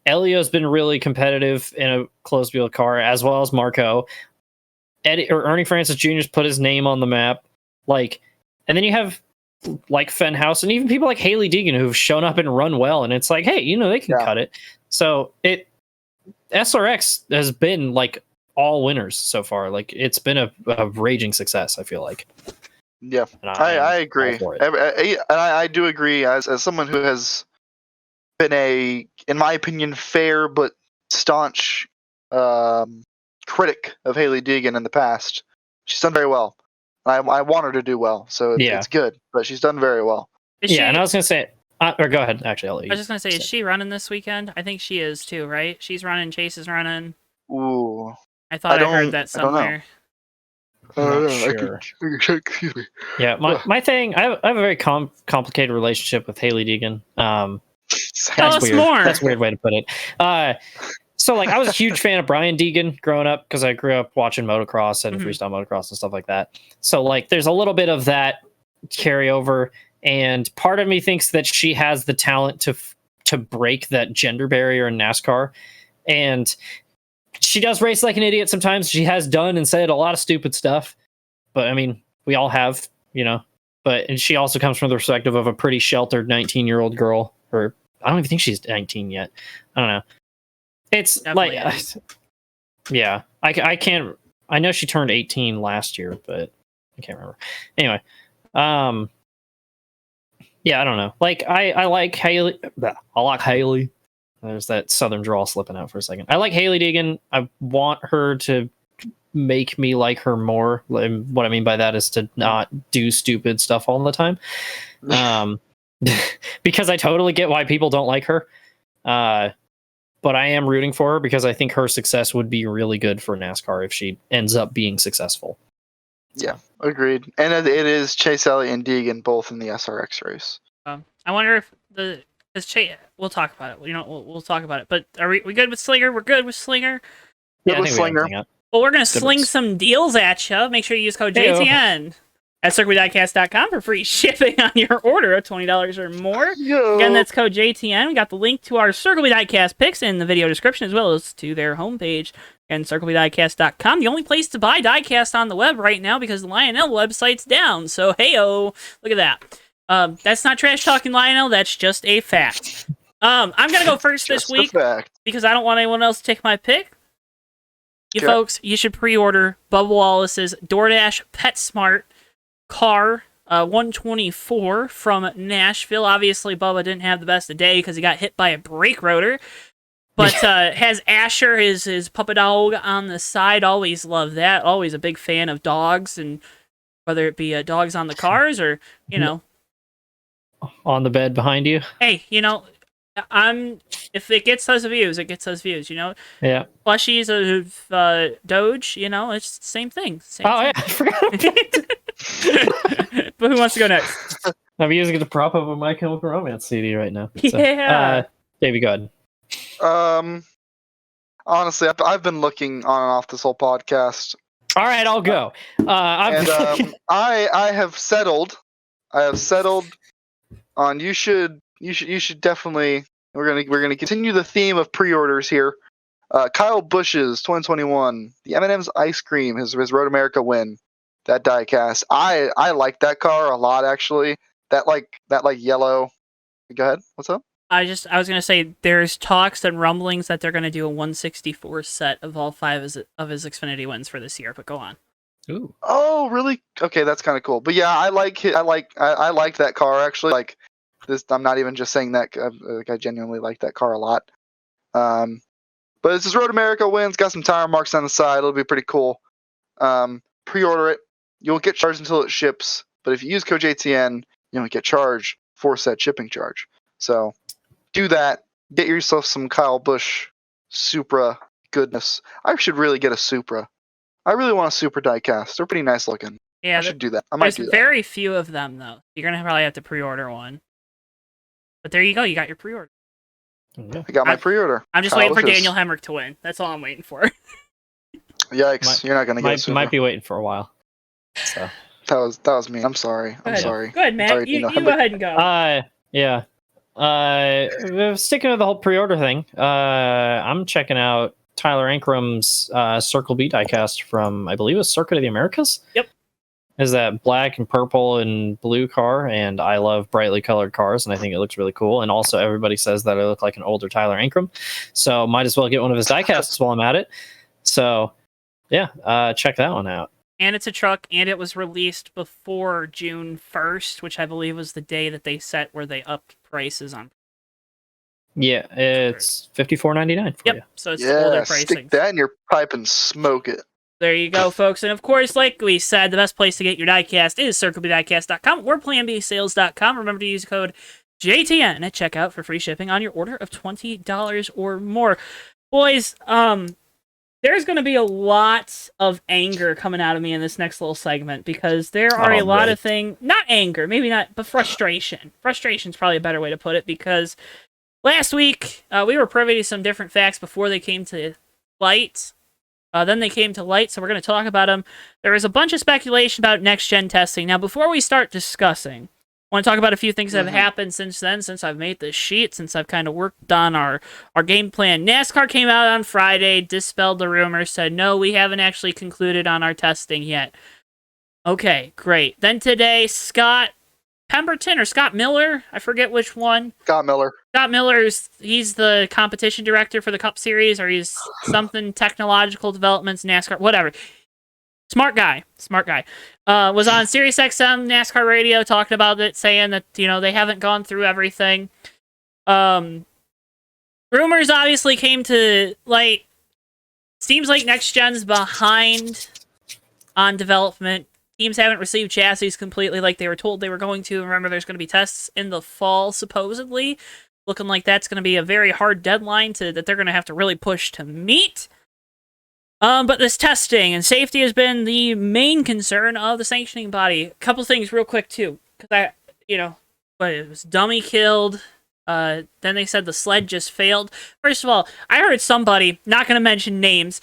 Elio's been really competitive in a closed wheel car, as well as Marco. Ernie Francis Jr.'s put his name on the map. And then you have Fenhouse and even people like Haley Deegan who've shown up and run well, and it's like, hey, they can cut it. So SRX has been all winners so far. It's been a raging success, I feel like. Yeah, I agree. I do agree as someone who has been in my opinion, fair but staunch critic of Haley Deegan in the past. She's done very well. I want her to do well, so it's good, but she's done very well. And I was going to say, or go ahead, actually, I'll let you. I was just going to say, is she running this weekend? I think she is too, right? She's running, Chase is running. Ooh. I thought I heard that somewhere. Sure. Excuse me. Yeah, my thing, I have a very complicated relationship with Haley Deegan. Tell us more. That's a weird way to put it. So I was a huge fan of Brian Deegan growing up because I grew up watching motocross and freestyle motocross and stuff like that. So there's a little bit of that carryover, and part of me thinks that she has the talent to break that gender barrier in NASCAR, and she does race like an idiot sometimes. She has done and said a lot of stupid stuff, but I mean, we all have, and she also comes from the perspective of a pretty sheltered 19-year-old girl, or I don't even think she's 19 yet. I don't know. It's I can't. I know she turned 18 last year, but I can't remember. Anyway, I don't know. I like Haley. I like Haley. There's that southern drawl slipping out for a second. I like Haley Deegan. I want her to make me like her more. What I mean by that is to not do stupid stuff all the time. Because I totally get why people don't like her. But I am rooting for her because I think her success would be really good for NASCAR if she ends up being successful. Yeah, agreed. And it is Chase Elliott and Deegan both in the SRX race. I wonder if we'll talk about it. We'll talk about it. But are we good with Slinger? We're good with Slinger. Good with Slinger. Well, we're gonna sling some deals at you. Make sure you use code JTN at CircuitDiecast.com for free shipping on your order of $20 or more. Again, that's code JTN. We got the link to our Circle B Diecast picks in the video description, as well as to their homepage and CircleBDiecast.com. The only place to buy diecast on the web right now because the Lionel website's down. So, hey-oh, look at that. That's not trash talking, Lionel. That's just a fact. I'm going to go first this week because I don't want anyone else to take my pick. Folks, you should pre-order Bubba Wallace's DoorDash PetSmart car 124 from Nashville. Obviously, Bubba didn't have the best of day because he got hit by a brake rotor. But has Asher, his puppy dog, on the side. Always love that. Always a big fan of dogs, and whether it be dogs on the cars or, on the bed behind you. Hey, if it gets us views, it gets us views, Yeah. Plushies of Doge, it's the same thing. Yeah, I forgot. But who wants to go next? I'm using it to prop up a My Chemical Romance CD right now. So, yeah. Davey, go ahead. Honestly, I've been looking on and off this whole podcast. All right, I'll go. I have settled I have settled on you should definitely. We're gonna continue the theme of pre-orders here. Kyle Busch's 2021, the M&M's ice cream, his Road America win, that diecast. I like that car a lot actually. That yellow. Go ahead. What's up? I was gonna say there's talks and rumblings that they're gonna do a 164 set of all 5 of his Xfinity wins for this year. But go on. Ooh. Oh, really? Okay, that's kind of cool. But yeah, I like that car actually. Like this, I'm not even just saying that. I genuinely like that car a lot. But this is Road America wins. Got some tire marks on the side. It'll be pretty cool. Pre-order it. You won't get charged until it ships. But if you use code JTN, you don't get charged for said shipping charge. So do that. Get yourself some Kyle Busch Supra goodness. I should really get a Supra. I really want a Supra diecast. They're pretty nice looking. Yeah, I should do that. I might do that. There's very few of them though. You're gonna probably have to pre-order one. But there you go. You got your pre-order. I got my pre-order. I'm just waiting for Daniel Hemrick to win. That's all I'm waiting for. Yikes! You're not gonna get. Might be waiting for a while. So that was me. I'm sorry. I'm sorry. Go ahead, Matt. Sorry, you go ahead and go. Yeah. Sticking with the whole pre-order thing. I'm checking out Tyler Ankram's Circle B diecast from, I believe, it was Circuit of the Americas. Yep. Is that black and purple and blue car, and I love brightly colored cars, and I think it looks really cool. And also, everybody says that I look like an older Tyler Ankram, so might as well get one of his diecasts while I'm at it. So, yeah, check that one out. And it's a truck, and it was released before June 1st, which I believe was the day that they set where they upped prices on. Yeah, it's $54.99 for you. So it's the older pricing. Stick that in your pipe and smoke it. There you go, folks. And of course, like we said, the best place to get your diecast is CircleBDiecast.com or PlanBSales.com. Remember to use code JTN at checkout for free shipping on your order of $20 or more. Boys, there's going to be a lot of anger coming out of me in this next little segment because there are a lot of things, not anger, maybe not, but frustration. Frustration is probably a better way to put it because last week we were privy to some different facts before they came to light. Then they came to light, so we're going to talk about them. There is a bunch of speculation about next-gen testing. Now, before we start discussing, I want to talk about a few things that have happened since then, since I've made this sheet, since I've kind of worked on our game plan. NASCAR came out on Friday, dispelled the rumors, said, no, we haven't actually concluded on our testing yet. Okay, great. Then today, Scott Pemberton or Scott Miller, I forget which one. Scott Miller, he's the competition director for the Cup Series, or he's something technological developments, NASCAR, whatever. Smart guy. Was on Sirius XM NASCAR radio talking about it, saying that, they haven't gone through everything. Rumors obviously came to light. Seems like Next Gen's behind on development. Teams haven't received chassis completely like they were told they were going to. Remember, there's going to be tests in the fall, supposedly. Looking like that's going to be a very hard deadline that they're going to have to really push to meet. But this testing and safety has been the main concern of the sanctioning body. A couple things real quick, too. Because it was dummy killed. Then they said the sled just failed. First of all, I heard somebody, not going to mention names,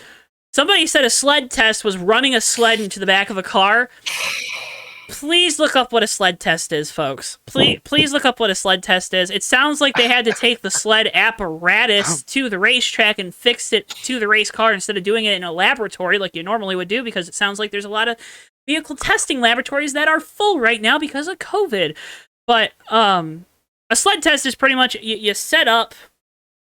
somebody said a sled test was running a sled into the back of a car. Please look up what a sled test is, folks. Please look up what a sled test is. It sounds like they had to take the sled apparatus to the racetrack and fix it to the race car instead of doing it in a laboratory like you normally would do, because it sounds like there's a lot of vehicle testing laboratories that are full right now because of COVID. But a sled test is pretty much you set up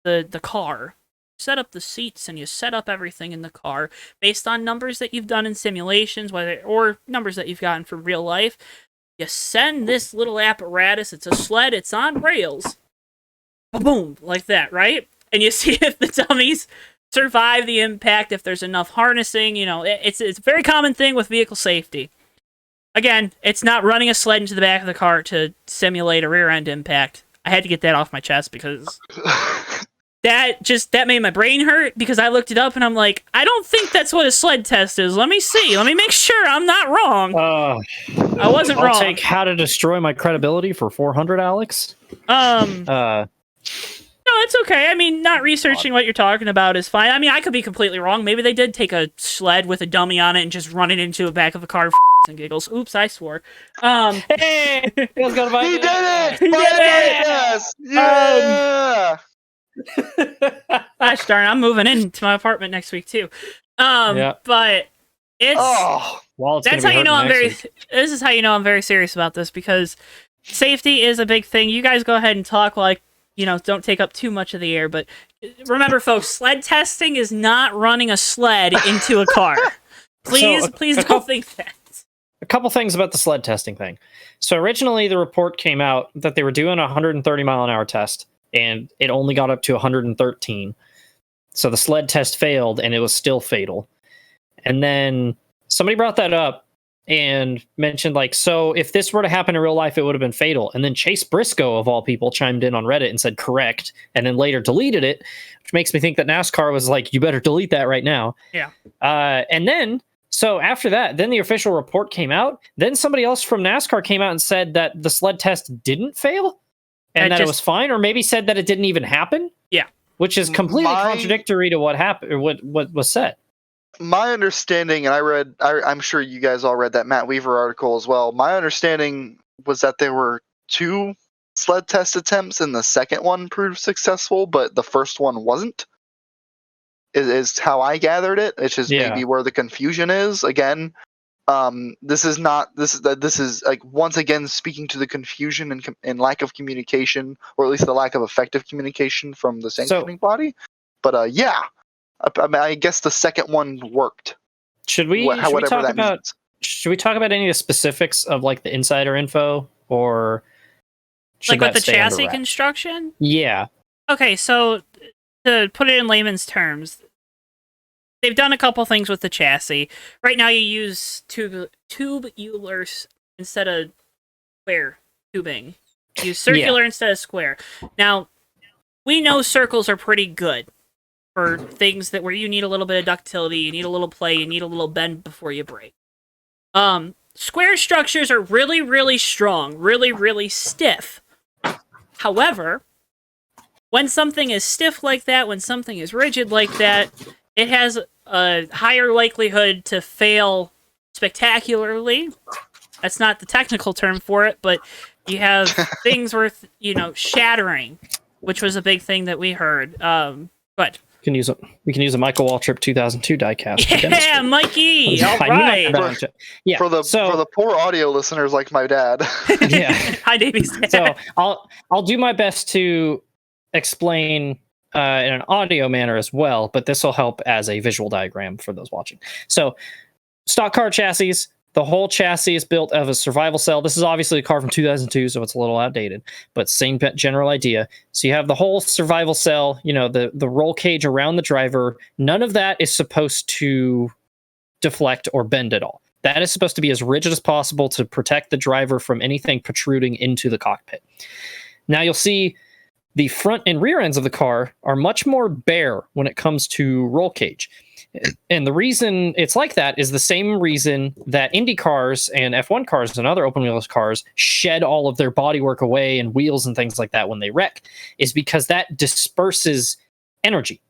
the car, set up the seats, and you set up everything in the car based on numbers that you've done in simulations, or numbers that you've gotten from real life. You send this little apparatus, it's a sled, it's on rails, boom, like that, right? And you see if the dummies survive the impact, if there's enough harnessing. It's a very common thing with vehicle safety. Again, it's not running a sled into the back of the car to simulate a rear end impact. I had to get that off my chest because that made my brain hurt, because I looked it up and I'm like, I don't think that's what a sled test is. Let me see. Let me make sure I'm not wrong. I wasn't wrong. I'll take How to Destroy My Credibility for $400, Alex. No, it's okay. I mean, not researching what you're talking about is fine. I mean, I could be completely wrong. Maybe they did take a sled with a dummy on it and just run it into the back of a car and giggles. Oops, I swore. Hey! He did it! He did it! Yes! Yeah! Gosh darn, I'm moving into my apartment next week, too. But it's... Oh, well, that's how you know I'm very... This is how you know I'm very serious about this, because safety is a big thing. You guys go ahead and talk like, you know, don't take up too much of the air, but remember, folks, sled testing is not running a sled into a car. Please don't think that. A couple things about the sled testing thing. So originally the report came out that they were doing a 130 mile an hour test, and it only got up to 113. So the sled test failed, and it was still fatal. And then somebody brought that up and mentioned, like, so if this were to happen in real life, it would have been fatal. And then Chase Briscoe, of all people, chimed in on Reddit and said correct, and then later deleted it, which makes me think that NASCAR was like, you better delete that right now. Yeah. And then, so after that, then the official report came out. Then somebody else from NASCAR came out and said that the sled test didn't fail and that it was fine, or maybe said that it didn't even happen. Yeah. Which is completely contradictory to what happened, or what was said. My understanding, and I'm sure you guys all read that Matt Weaver article as well. My understanding was that there were 2 sled test attempts, and the second one proved successful, but the first one wasn't. Is how I gathered it. It's just maybe where the confusion is. Again, this is like once again speaking to the confusion and lack of communication, or at least the lack of effective communication from the sanctioning body. But I guess the second one worked. Should we talk about any of the specifics of like the insider info, or like with the chassis construction? Yeah. Okay, so to put it in layman's terms, they've done a couple things with the chassis. Right now, you use tubulars instead of square tubing. You use circular instead of square. Now, we know circles are pretty good for things where you need a little bit of ductility, you need a little play, you need a little bend before you break. Square structures are really, really strong, really, really stiff. However, when something is stiff like that, when something is rigid like that, it has a higher likelihood to fail spectacularly. That's not the technical term for it, but you have things worth, shattering, which was a big thing that we heard. But we can use a Michael Waltrip 2002 diecast. Yeah, Mikey. All right. For the poor audio listeners like my dad. Yeah. Hi, Davey. So I'll do my best to explain in an audio manner as well, but this will help as a visual diagram for those watching. So, stock car chassis. The whole chassis is built of a survival cell. This is obviously a car from 2002, so it's a little outdated, but same general idea. So you have the whole survival cell, the roll cage around the driver. None of that is supposed to deflect or bend at all. That is supposed to be as rigid as possible to protect the driver from anything protruding into the cockpit. Now you'll see the front and rear ends of the car are much more bare when it comes to roll cage. And the reason it's like that is the same reason that Indy cars and F1 cars and other open wheels cars shed all of their bodywork away and wheels and things like that when they wreck, is because that disperses energy.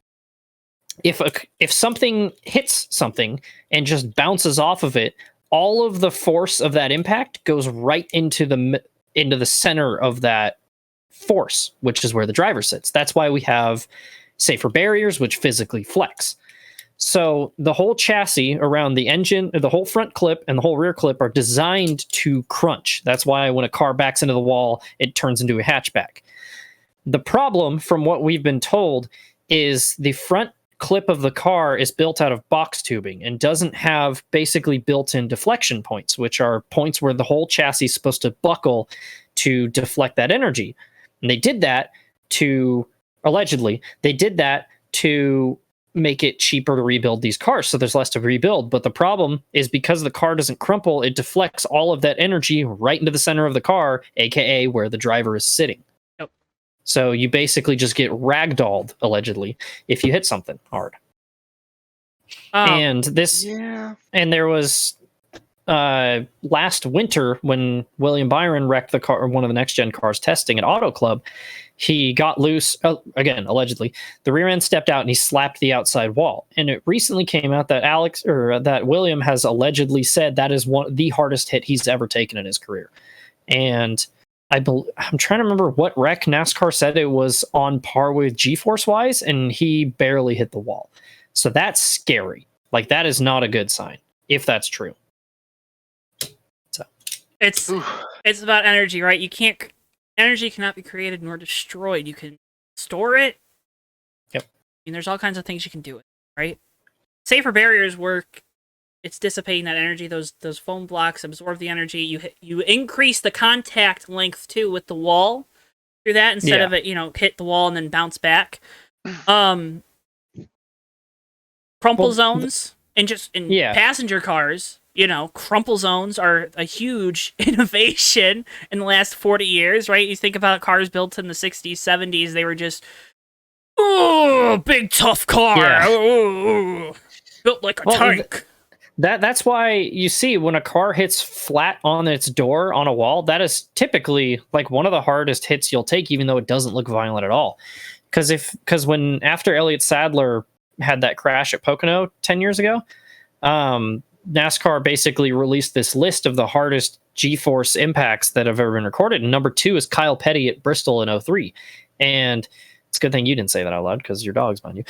If something hits something and just bounces off of it, all of the force of that impact goes right into the center of that force, which is where the driver sits. That's why we have safer barriers, which physically flex. So the whole chassis around the engine, the whole front clip and the whole rear clip are designed to crunch. That's why when a car backs into the wall, it turns into a hatchback. The problem, from what we've been told, is the front clip of the car is built out of box tubing and doesn't have basically built-in deflection points, which are points where the whole chassis is supposed to buckle to deflect that energy. And they did that allegedly, to make it cheaper to rebuild these cars, so there's less to rebuild. But the problem is, because the car doesn't crumple, it deflects all of that energy right into the center of the car, aka where the driver is sitting. Yep. So you basically just get ragdolled, allegedly, if you hit something hard. And there was last winter when William Byron wrecked the car, or one of the next gen cars testing at Auto Club, he got loose, again, allegedly. The rear end stepped out and he slapped the outside wall. And it recently came out that that William has allegedly said that is the hardest hit he's ever taken in his career. And I'm trying to remember what wreck NASCAR said it was on par with G-force wise, and he barely hit the wall. So that's scary. Like, that is not a good sign, if that's true. So it's about energy, right? Energy cannot be created nor destroyed. You can store it. Yep. And there's all kinds of things you can do with it, right? Safer barriers work. It's dissipating that energy. Those foam blocks absorb the energy. You increase the contact length too with the wall through that instead of it, hit the wall and then bounce back. Crumple zones and just in passenger cars. Crumple zones are a huge innovation in the last 40 years, right? You think about cars built in the 60s, 70s, they were just, big tough car, built like a tank. That's why you see when a car hits flat on its door on a wall, that is typically like one of the hardest hits you'll take, even though it doesn't look violent at all. Because after Elliott Sadler had that crash at Pocono 10 years ago, NASCAR basically released this list of the hardest G-force impacts that have ever been recorded. And number 2 is Kyle Petty at Bristol in 2003. And it's a good thing you didn't say that out loud because your dog's behind you.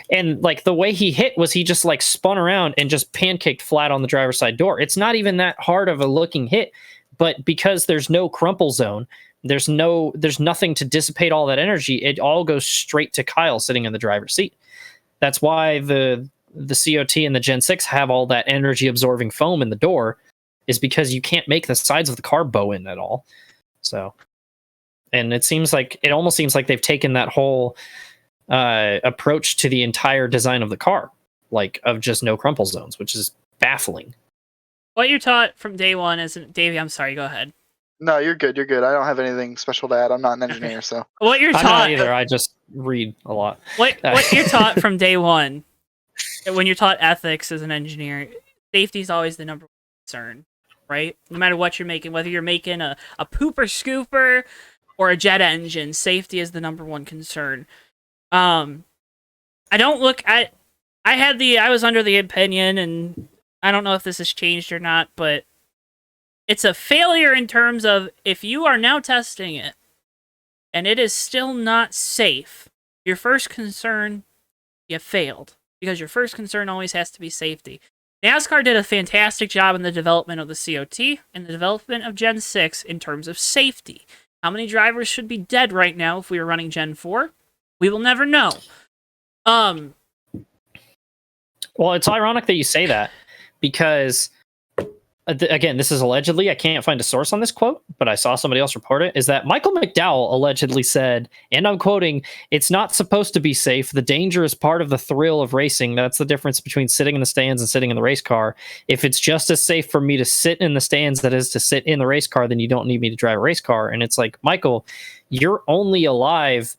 And like the way he hit was he just like spun around and just pancaked flat on the driver's side door. It's not even that hard of a looking hit, but because there's no crumple zone, there's nothing to dissipate all that energy. It all goes straight to Kyle sitting in the driver's seat. That's why the COT and the Gen 6 have all that energy absorbing foam in the door, is because you can't make the sides of the car bow in at all. So, and it almost seems like they've taken that whole approach to the entire design of the car, like of just no crumple zones, which is baffling. What you're taught from day one is, Davey, I'm sorry, go ahead. No, you're good. You're good. I don't have anything special to add. I'm not an engineer, so. What you're taught, I'm not either. I just read a lot. What you're taught from day one, when you're taught ethics as an engineer, safety is always the number one concern, right? No matter what you're making, whether you're making a pooper scooper or a jet engine, safety is the number one concern. I was under the opinion, and I don't know if this has changed or not, but it's a failure in terms of if you are now testing it and it is still not safe, your first concern, you failed. Because your first concern always has to be safety. NASCAR did a fantastic job in the development of the COT and the development of Gen 6 in terms of safety. How many drivers should be dead right now if we were running Gen 4? We will never know. Well, it's ironic that you say that, because again, this is allegedly, I can't find a source on this quote, but I saw somebody else report it, is that Michael McDowell allegedly said, and I'm quoting, "It's not supposed to be safe. The danger is part of the thrill of racing. That's the difference between sitting in the stands and sitting in the race car. If it's just as safe for me to sit in the stands that is to sit in the race car, then you don't need me to drive a race car." And it's like, Michael, you're only alive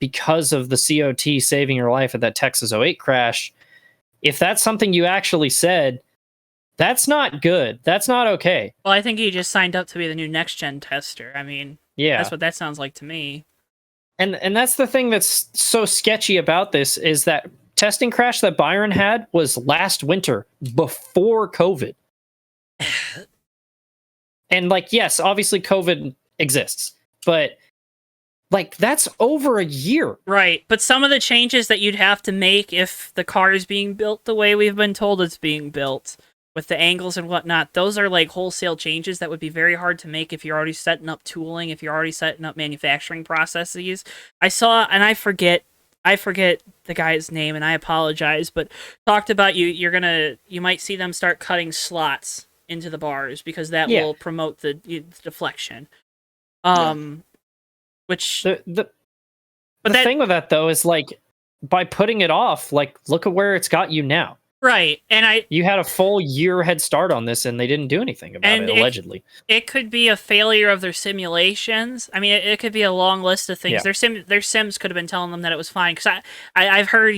because of the COT saving your life at that Texas 08 crash. If that's something you actually said, that's not good. That's not okay. Well, I think he just signed up to be the new Next Gen tester. I mean, yeah, that's what that sounds like to me. And that's the thing that's so sketchy about this, is that testing crash that Byron had was last winter before COVID. And like, yes, obviously COVID exists, but like, that's over a year. Right. But some of the changes that you'd have to make if the car is being built the way we've been told it's being built, with the angles and whatnot, those are like wholesale changes that would be very hard to make if you're already setting up tooling, if you're already setting up manufacturing processes. I saw, and I forget the guy's name, and I apologize, but talked about you might see them start cutting slots into the bars because that will promote the deflection. Which the thing with that though is, like, by putting it off, like, look at where it's got you now. Right, and you had a full year head start on this, and they didn't do anything about it, allegedly. It could be a failure of their simulations. I mean, it could be a long list of things. Yeah. Their sims could have been telling them that it was fine. Because I've heard,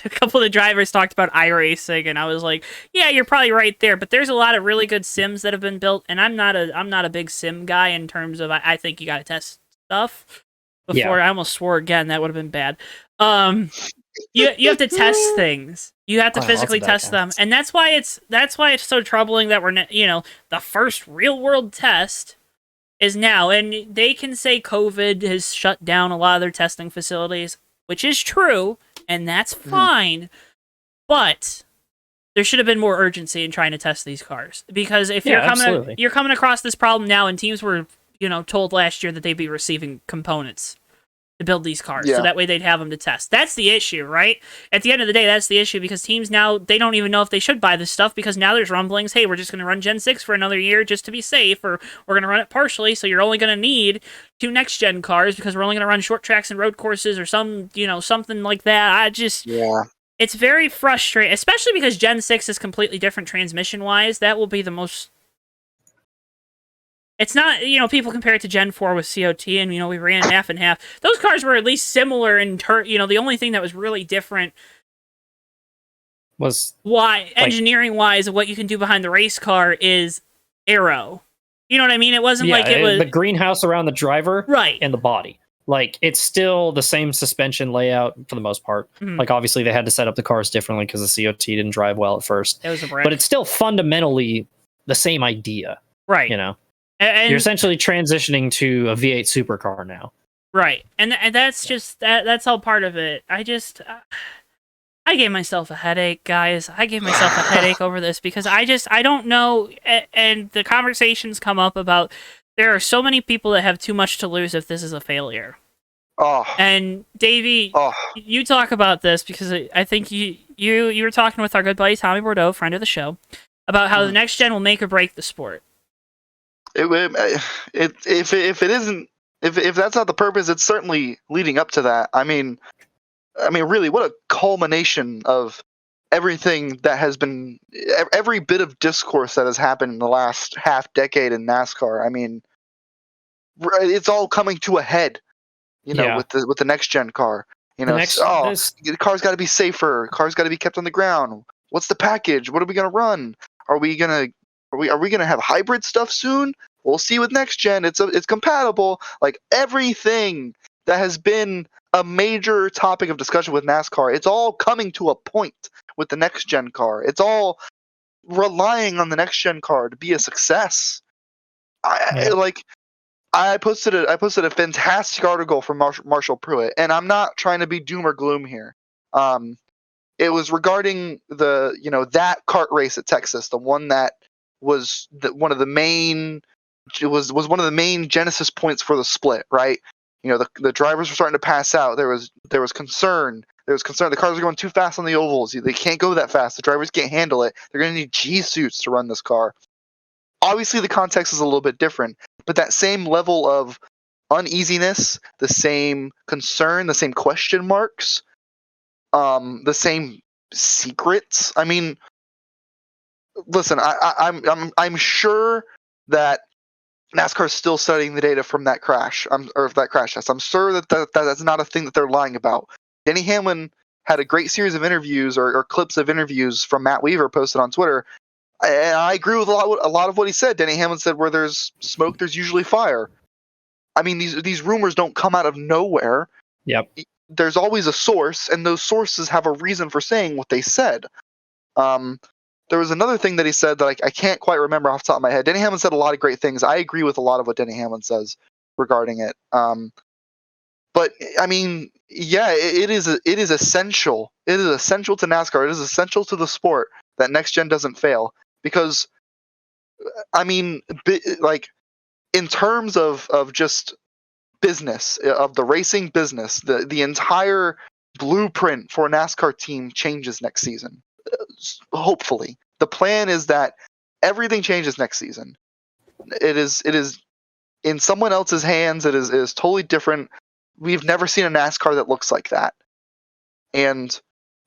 a couple of the drivers talked about iRacing, and I was like, yeah, you're probably right there. But there's a lot of really good sims that have been built, and I'm not a big sim guy in terms of I think you got to test stuff before. I almost swore again. That would have been bad. You have to test things. You have to physically test them, and that's why it's so troubling that we're the first real world test is now, and they can say COVID has shut down a lot of their testing facilities, which is true, and that's fine. But there should have been more urgency in trying to test these cars, because if you're coming across this problem now, and teams were told last year that they'd be receiving components to build these cars, so that way they'd have them to test. That's the issue, right? At the end of the day, that's the issue, because teams now, they don't even know if they should buy this stuff, because now there's rumblings, hey, we're just going to run Gen 6 for another year just to be safe, or we're going to run it partially, so you're only going to need 2 next-gen cars, because we're only going to run short tracks and road courses, or something like that. It's very frustrating, especially because Gen 6 is completely different transmission-wise. That will be the most... It's not, people compare it to Gen 4 with COT, and, we ran half and half. Those cars were at least similar in the only thing that was really different was... engineering-wise, of what you can do behind the race car is aero. You know what I mean? It wasn't like it was... the greenhouse around the driver right. And the body. Like, it's still the same suspension layout for the most part. Mm-hmm. Like, obviously, they had to set up the cars differently because the COT didn't drive well at first. It was a brick. But it's still fundamentally the same idea. Right. And you're essentially transitioning to a V8 supercar now. Right. And that's just, that's all part of it. I gave myself a headache, guys. I gave myself a headache over this, because I don't know. And the conversations come up about, there are so many people that have too much to lose if this is a failure. Oh. And Davey, you talk about this, because I think you were talking with our good buddy Tommy Bordeaux, friend of the show, about how the next gen will make or break the sport. If that's not the purpose, it's certainly leading up to that. I mean, really, what a culmination of everything that has been, every bit of discourse that has happened in the last half decade in NASCAR. I mean, it's all coming to a head, with the next gen car. The car's got to be safer. Cars got to be kept on the ground. What's the package? What are we gonna run? Are we gonna have hybrid stuff soon? We'll see with next gen. It's compatible. Like, everything that has been a major topic of discussion with NASCAR, it's all coming to a point with the next gen car. It's all relying on the next gen car to be a success. I posted a fantastic article from Marshall Pruitt, and I'm not trying to be doom or gloom here. It was regarding that kart race at Texas, the one that was one of the main genesis points for the split, right? The drivers were starting to pass out. There was concern. The cars are going too fast on the ovals. They can't go that fast. The drivers can't handle it. They're going to need G suits to run this car. Obviously, the context is a little bit different, but that same level of uneasiness, the same concern, the same question marks, the same secrets. I mean, listen, I'm sure that NASCAR is still studying the data from that crash, or that crash test. I'm sure that's not a thing that they're lying about. Denny Hamlin had a great series of interviews or clips of interviews from Matt Weaver posted on Twitter. And I agree with a lot of what he said. Denny Hamlin said, where there's smoke, there's usually fire. I mean, these rumors don't come out of nowhere. Yep. There's always a source, and those sources have a reason for saying what they said. There was another thing that he said that I can't quite remember off the top of my head. Denny Hamlin said a lot of great things. I agree with a lot of what Denny Hamlin says regarding it. But I mean, yeah, it is essential. It is essential to NASCAR. It is essential to the sport that next gen doesn't fail, because, I mean, like, in terms of just business, of the racing business, the entire blueprint for a NASCAR team changes next season. Hopefully, the plan is that everything changes next season. It is in someone else's hands. It is totally different. We've never seen a NASCAR that looks like that, and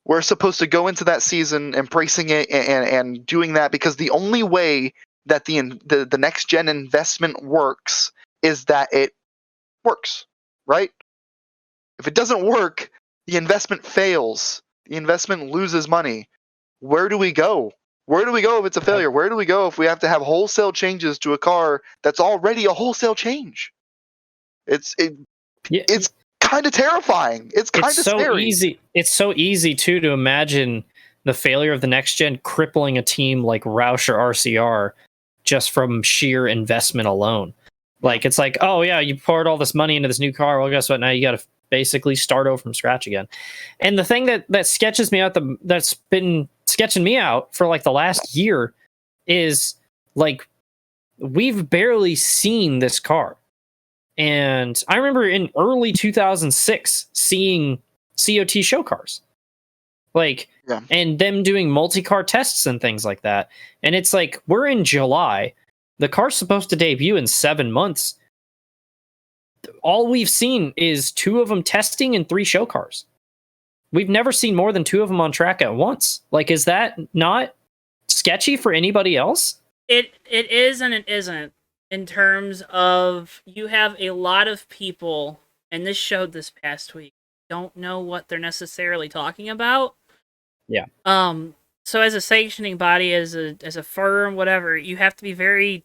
we're supposed to go into that season embracing it and doing that, because the only way that the next gen investment works is that it works, right? If it doesn't work, the investment fails. the investment loses money. Where do we go? Where do we go if it's a failure? Where do we go if we have to have wholesale changes to a car that's already a wholesale change? It's kind of terrifying. It's kind of scary. Easy. It's so easy too to imagine the failure of the next gen crippling a team like Roush or RCR just from sheer investment alone. Like, it's like, oh yeah, you poured all this money into this new car. Well, guess what? Now you got to basically start over from scratch again. And the thing that sketches me out, that's been sketching me out for like the last year, is like, we've barely seen this car. And I remember in early 2006 seeing COT show cars, like, and them doing multi-car tests and things like that. And it's like, we're in July. The car's supposed to debut in 7 months. All we've seen is 2 of them testing and 3 show cars. We've never seen more than 2 of them on track at once. Like, is that not sketchy for anybody else? It is and it isn't. In terms of, you have a lot of people, and this showed this past week, don't know what they're necessarily talking about. Yeah. So as a sanctioning body, as a firm, whatever, you have to be very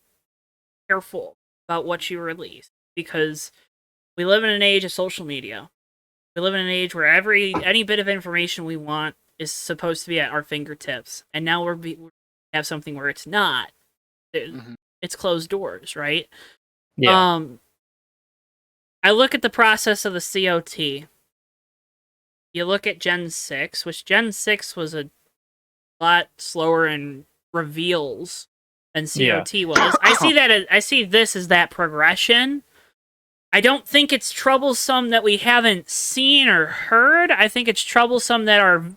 careful about what you release, because we live in an age of social media. We live in an age where any bit of information we want is supposed to be at our fingertips, and now we have something where it's not. It's closed doors, right? Yeah. I look at the process of the COT. You look at Gen 6, which Gen 6 was a lot slower in reveals than COT was. I see this as that progression. I don't think it's troublesome that we haven't seen or heard. I think it's troublesome that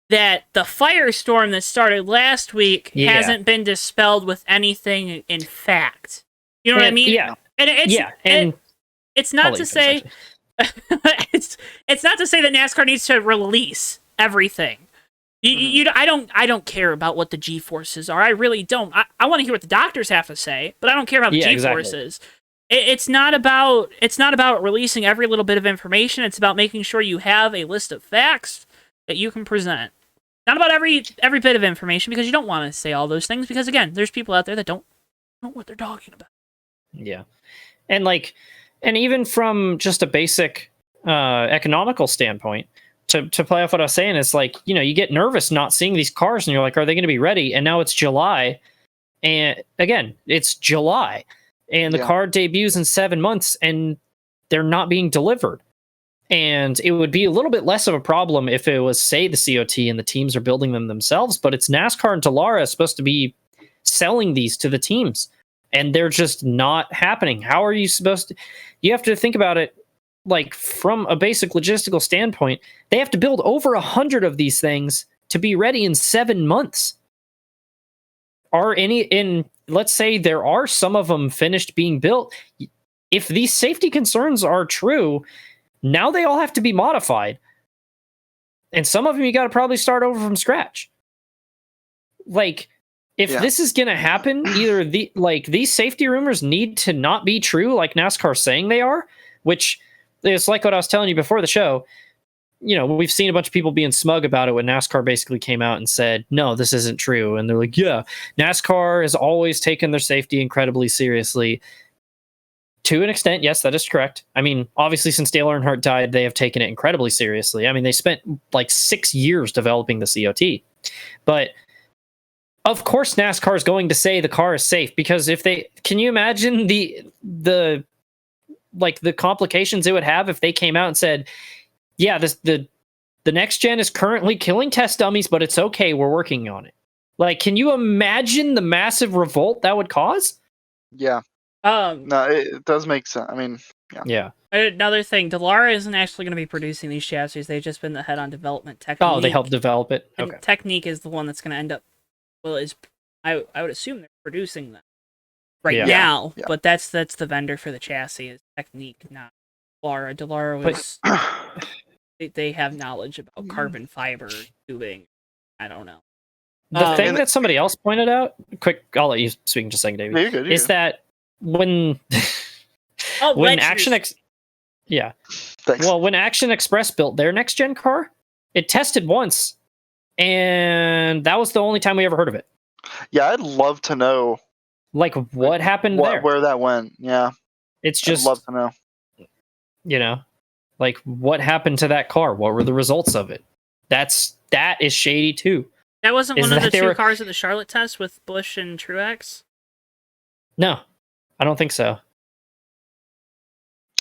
the firestorm that started last week hasn't been dispelled with anything in fact. You know what I mean? Yeah. And it's not to say it's not to say that NASCAR needs to release everything. I don't care about what the G-forces are. I really don't. I want to hear what the doctors have to say, but I don't care about the G-forces. Exactly. It's not about releasing every little bit of information. It's about making sure you have a list of facts that you can present. Not about every bit of information, because you don't want to say all those things, because again, there's people out there that don't know what they're talking about. Yeah. And even from just a basic economical standpoint, to play off what I was saying, it's like, you get nervous not seeing these cars and you're like, are they going to be ready? And now it's July. And again, it's July and the car debuts in 7 months and they're not being delivered. And it would be a little bit less of a problem if it was, say, the COT and the teams are building them themselves, but it's NASCAR and Dallara supposed to be selling these to the teams, and they're just not happening. How are you supposed to... You have to think about it, like, from a basic logistical standpoint. They have to build over 100 of these things to be ready in 7 months. Let's say there are some of them finished being built. If these safety concerns are true, now they all have to be modified. And some of them you got to probably start over from scratch. Like, if this is going to happen, either these safety rumors need to not be true, like NASCAR's saying they are, which is like what I was telling you before the show. We've seen a bunch of people being smug about it when NASCAR basically came out and said, no, this isn't true. And they're like, yeah, NASCAR has always taken their safety incredibly seriously. To an extent, yes, that is correct. I mean, obviously, since Dale Earnhardt died, they have taken it incredibly seriously. I mean, they spent like 6 years developing the COT. But of course, NASCAR is going to say the car is safe, because can you imagine the complications it would have if they came out and said, yeah, the next gen is currently killing test dummies, but it's okay, we're working on it. Like, can you imagine the massive revolt that would cause? Yeah. No, it does make sense. I mean, yeah. Another thing, Dallara isn't actually going to be producing these chassis. They've just been the head on development. Technique. Oh, they helped develop it. Okay. Technique is the one that's going to end up. Well, I would assume they're producing them now, but that's the vendor for the chassis is Technique, not Dallara. Dallara was they have knowledge about carbon fiber tubing. I don't know. The thing that somebody else pointed out, I'll let you speak in just a second, Davey, is that when when Action Express built their next gen car, It tested once, and that was the only time we ever heard of it. Yeah, I'd love to know. Like, what happened there? Where that went, yeah. It's just... I'd love to know. You know, like, what happened to that car? What were the results of it? That is shady, too. That wasn't one of the two cars at the Charlotte test with Busch and Truex? No, I don't think so.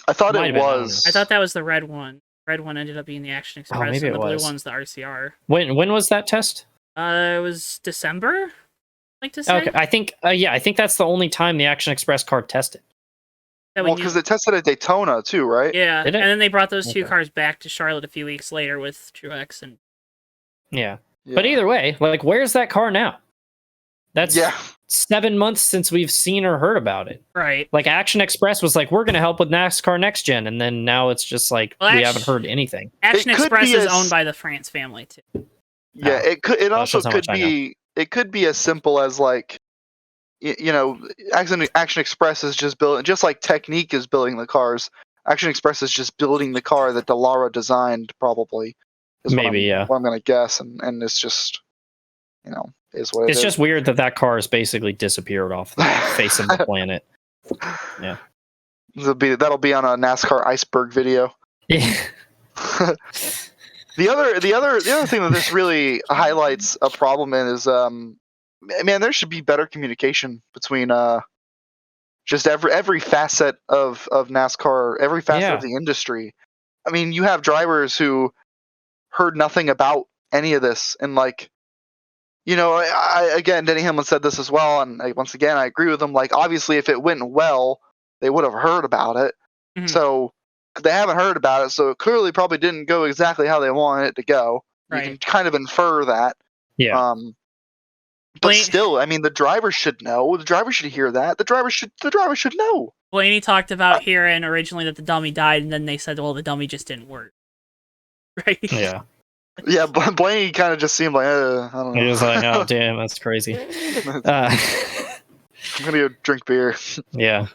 I thought it was. I thought that was the red one. Red one ended up being the Action Express, and the blue one's the RCR. When was that test? It was December, like to say. Okay, I think that's the only time the Action Express car tested. Well, because it tested at Daytona too, right? Yeah, and then they brought those two cars back to Charlotte a few weeks later with Truex and. Yeah, but either way, like, where's that car now? That's 7 months since we've seen or heard about it. Right. Like, Action Express was like, we're going to help with NASCAR Next Gen, and then now it's just like, we haven't heard anything. Action Express is owned by the France family too. Yeah, it also could be. It could be as simple as, like, you know, Action Express is just building, just like Technique is building the cars. Action Express is just building the car that Dallara designed, probably. Maybe, what I'm going to guess, and it's just, you know, is what it is. It's just weird that car has basically disappeared off the face of the planet. Yeah, that'll be on a NASCAR iceberg video. Yeah. The other thing that this really highlights a problem in is, man, there should be better communication between just every facet of NASCAR, every facet of the industry. I mean, you have drivers who heard nothing about any of this, and, like, you know, again, Denny Hamlin said this as well, and once again, I agree with him. Like, obviously, if it went well, they would have heard about it. Mm-hmm. So they haven't heard about it, so it clearly probably didn't go exactly how they wanted it to go. Right. You can kind of infer that. Yeah. But still, I mean, the driver should know. The driver should hear that. The driver should know. Blaney talked about hearing originally that the dummy died, and then they said, well, the dummy just didn't work. Right? Yeah. Yeah, Blaney kind of just seemed like, I don't know. He was like, oh, damn, that's crazy. I'm going to go drink beer. Yeah.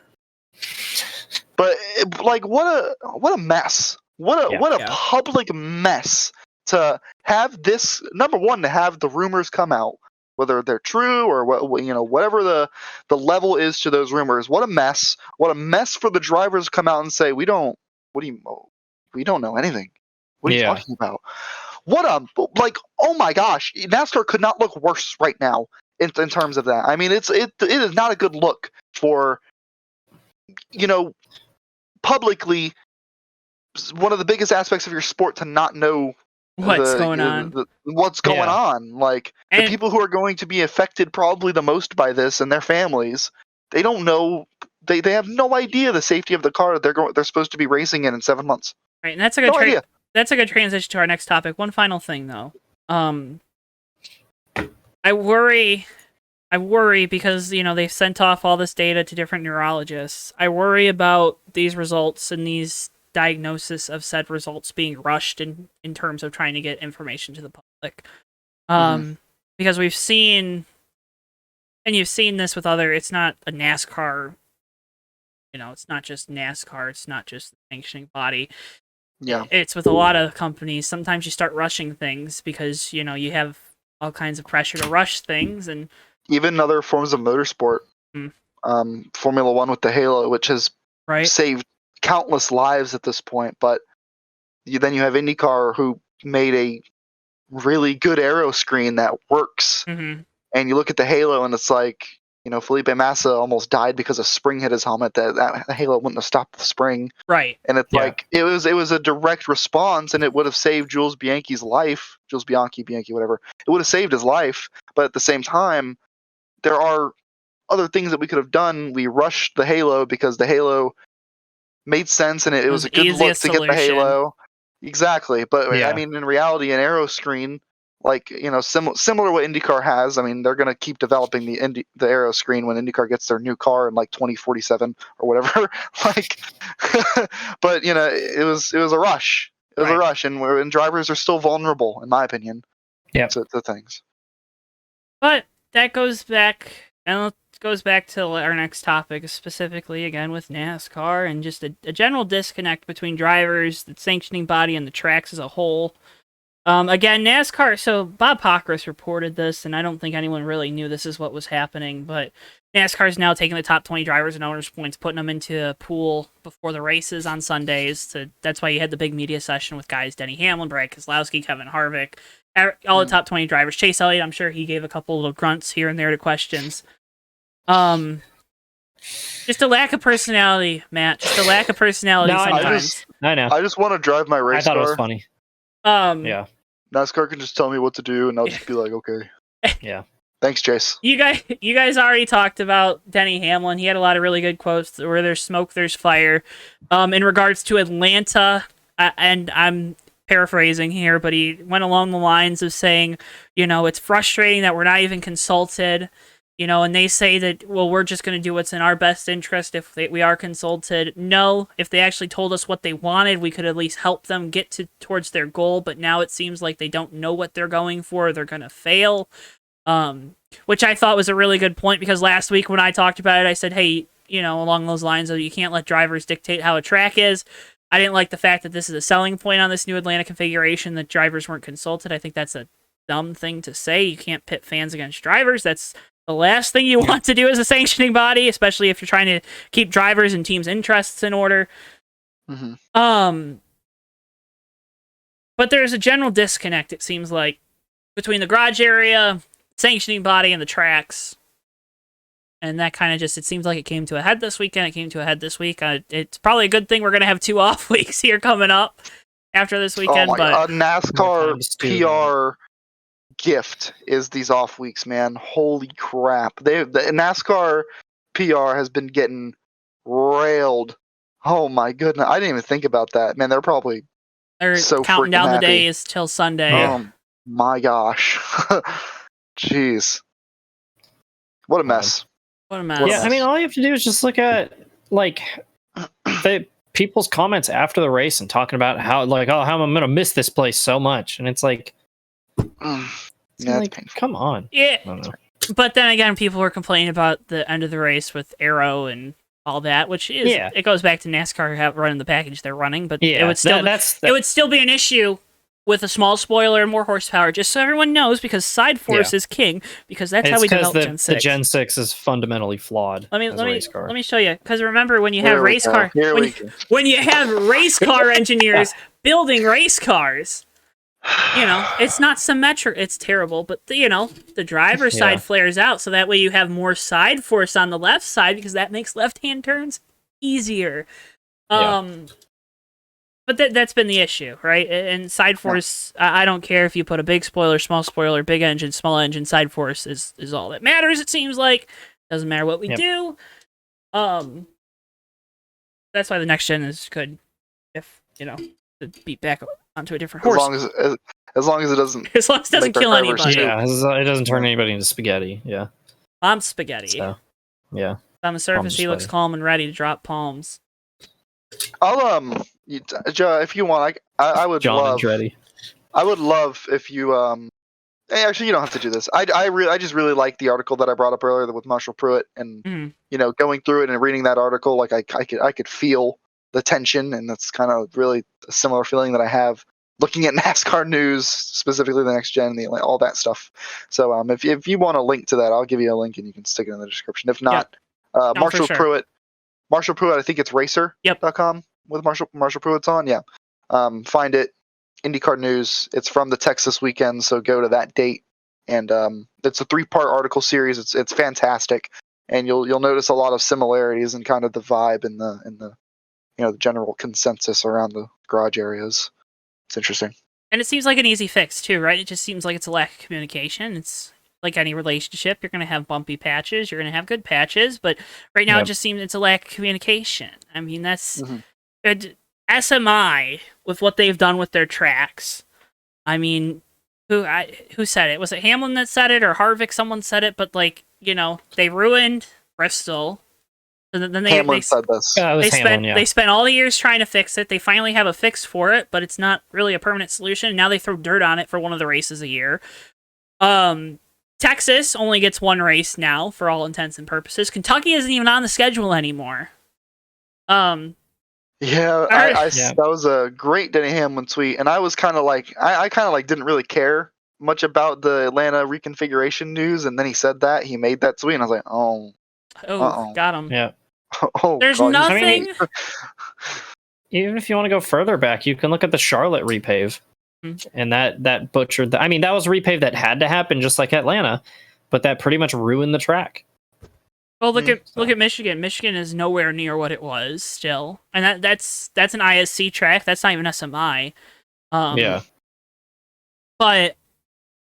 But, like, what a mess. What a public mess to have this. Number one, to have the rumors come out, whether they're true or what, you know, whatever the level is to those rumors. What a mess. What a mess for the drivers to come out and say, we don't know anything. What are you talking about? Oh my gosh, NASCAR could not look worse right now in terms of that. I mean, it is not a good look for, you know, publicly, one of the biggest aspects of your sport to not know what's going on. What's going on. Like, the people who are going to be affected probably the most by this and their families, they don't know. They have no idea the safety of the car that they're supposed to be racing in 7 months. Right, and that's a good That's a good transition to our next topic. One final thing, though. I worry because, you know, they've sent off all this data to different neurologists. I worry about these results and these diagnosis of said results being rushed in terms of trying to get information to the public. Because we've seen, and you've seen this with it's not a NASCAR, you know, it's not just NASCAR, it's not just the sanctioning body. Yeah, it's with a lot of companies. Sometimes you start rushing things because, you know, you have all kinds of pressure to rush things, and even other forms of motorsport. Formula One with the Halo, which has saved countless lives at this point. But then you have IndyCar, who made a really good aero screen that works, and you look at the Halo, and it's like, you know, Felipe Massa almost died because a spring hit his helmet. That Halo wouldn't have stopped the spring. Right. And it's like, it was a direct response, and it would have saved Jules Bianchi's life. Jules Bianchi, whatever. It would have saved his life. But at the same time, there are other things that we could have done. We rushed the Halo because the Halo made sense, and it was a good look to get the Halo. Exactly. But I mean, in reality, an aero screen, like, you know, similar to what IndyCar has. I mean, they're going to keep developing the aero screen when IndyCar gets their new car in like 2047 or whatever. Like, but, you know, it was a rush. It was a rush, and drivers are still vulnerable, in my opinion. To things. But that goes back, and it goes back to our next topic, specifically again with NASCAR and just a general disconnect between drivers, the sanctioning body, and the tracks as a whole. Again, NASCAR. So Bob Pockris reported this, and I don't think anyone really knew this is what was happening. But NASCAR is now taking the top 20 drivers and owners' points, putting them into a pool before the races on Sundays. That's why you had the big media session with guys Denny Hamlin, Brad Keselowski, Kevin Harvick, all the top 20 drivers. Chase Elliott, I'm sure he gave a couple little grunts here and there to questions. Just a lack of personality, Matt. Just a lack of personality sometimes. I know. I just want to drive my race car. I thought it was funny. Yeah. NASCAR can just tell me what to do, and I'll just be like, okay. Yeah. Thanks, Chase. You guys already talked about Denny Hamlin. He had a lot of really good quotes. Where there's smoke, there's fire. In regards to Atlanta, and I'm paraphrasing here, but he went along the lines of saying, it's frustrating that we're not even consulted. And they say that, well, we're just going to do what's in our best interest if we are consulted. No, if they actually told us what they wanted, we could at least help them get towards their goal. But now it seems like they don't know what they're going for. They're going to fail, which I thought was a really good point, because last week when I talked about it, I said, hey, along those lines of you can't let drivers dictate how a track is. I didn't like the fact that this is a selling point on this new Atlanta configuration, that drivers weren't consulted. I think that's a dumb thing to say. You can't pit fans against drivers. That's the last thing you want to do as a sanctioning body, especially if you're trying to keep drivers and teams' interests in order. Mm-hmm. But there's a general disconnect, it seems like, between the garage area, sanctioning body, and the tracks. And that kind of it seems like it came to a head this weekend. It came to a head this week. It's probably a good thing we're going to have 2 off weeks here coming up after this weekend. But NASCAR PR gift is these off weeks, man. Holy crap. The NASCAR PR has been getting railed. Oh my goodness. I didn't even think about that. Man, they're probably so counting down happy. The days till Sunday. Oh my gosh. Jeez. What a mess. What a mess. Yeah, I mean, all you have to do is just look at people's comments after the race and talking about how I'm going to miss this place so much, and it's like, yeah, come on. Yeah, but then again, people were complaining about the end of the race with Arrow and all that, which is it goes back to NASCAR running the package they're running, but it would still it would still be an issue with a small spoiler and more horsepower, just so everyone knows, because side force is king, because that's how we develop Gen 6. The Gen 6 is fundamentally flawed. Let me show you, because remember when you have race car engineers building race cars, it's not symmetric. It's terrible, but the driver's side flares out, so that way you have more side force on the left side, because that makes left-hand turns easier. But that's been the issue, right? And side force, I don't care if you put a big spoiler, small spoiler, big engine, small engine, side force is all that matters, it seems like. Doesn't matter what we do. That's why the next gen is good, if, to beat back onto a different horse. As long as it doesn't kill anybody. Yeah, it doesn't turn anybody into spaghetti, yeah. I'm spaghetti. So, yeah. On the surface, he looks calm and ready to drop palms. I'll Joe, if you want, I would love. Ready. I would love if you actually, you don't have to do this. I just really like the article that I brought up earlier with Marshall Pruitt, and going through it and reading that article, like I could feel the tension, and that's kind of really a similar feeling that I have looking at NASCAR news, specifically the next gen, all that stuff. So if you want a link to that, I'll give you a link and you can stick it in the description. If not, Marshall Pruitt, I think it's racer.com with Marshall Pruitt's on. Yeah. Find it, IndyCar News. It's from the Texas weekend, so go to that date. And it's a 3-part article series. It's fantastic, and you'll notice a lot of similarities in kind of the vibe and the the general consensus around the garage areas. It's interesting. And it seems like an easy fix too, right? It just seems like it's a lack of communication. It's like any relationship. You're going to have bumpy patches. You're going to have good patches. But right now it just seems it's a lack of communication. I mean, that's SMI with what they've done with their tracks. I mean, who said it? Was it Hamlin that said it or Harvick? Someone said it, but they ruined Bristol. And then Hamlin said this. They spent all the years trying to fix it. They finally have a fix for it, but it's not really a permanent solution. Now they throw dirt on it for one of the races a year. Texas only gets one race now for all intents and purposes. Kentucky isn't even on the schedule anymore. Yeah, that was a great Denny Hamlin tweet, and I was kind of like, I kind of like didn't really care much about the Atlanta reconfiguration news, and then he said that he made that tweet, and I was like, got him. Yeah. There's God. nothing. Even if you want to go further back, you can look at the Charlotte repave, and that butchered. I mean, that was a repave that had to happen, just like Atlanta, but that pretty much ruined the track. Well, look at Michigan. Michigan is nowhere near what it was still, and that's an ISC track. That's not even SMI. Yeah. But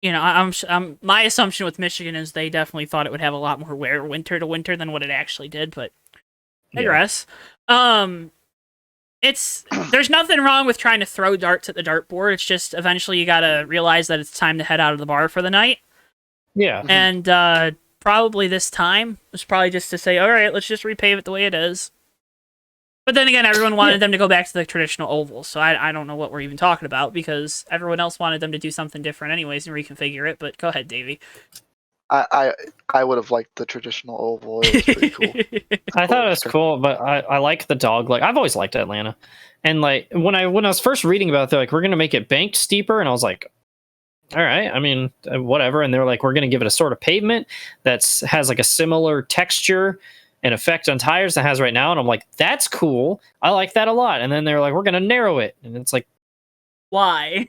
you know, I'm my assumption with Michigan is they definitely thought it would have a lot more wear winter to winter than what it actually did. But I digress. There's nothing wrong with trying to throw darts at the dartboard. It's just eventually you gotta realize that it's time to head out of the bar for the night. Yeah. And probably this time was probably just to say, all right, let's just repave it the way it is. But then again, everyone wanted them to go back to the traditional oval, so I don't know what we're even talking about, because everyone else wanted them to do something different anyways and reconfigure it. But go ahead, Davey. I would have liked the traditional oval. It was pretty cool. I thought it was cool, but I like the dog. Like, I've always liked Atlanta, and like when I was first reading about it, they're like, we're gonna make it banked steeper, and I was like, all right, I mean, whatever. And they're like, we're gonna give it a sort of pavement that's has like a similar texture and effect on tires that has right now, and I'm like, that's cool. I like that a lot. And then they're like, we're gonna narrow it, and it's like, why?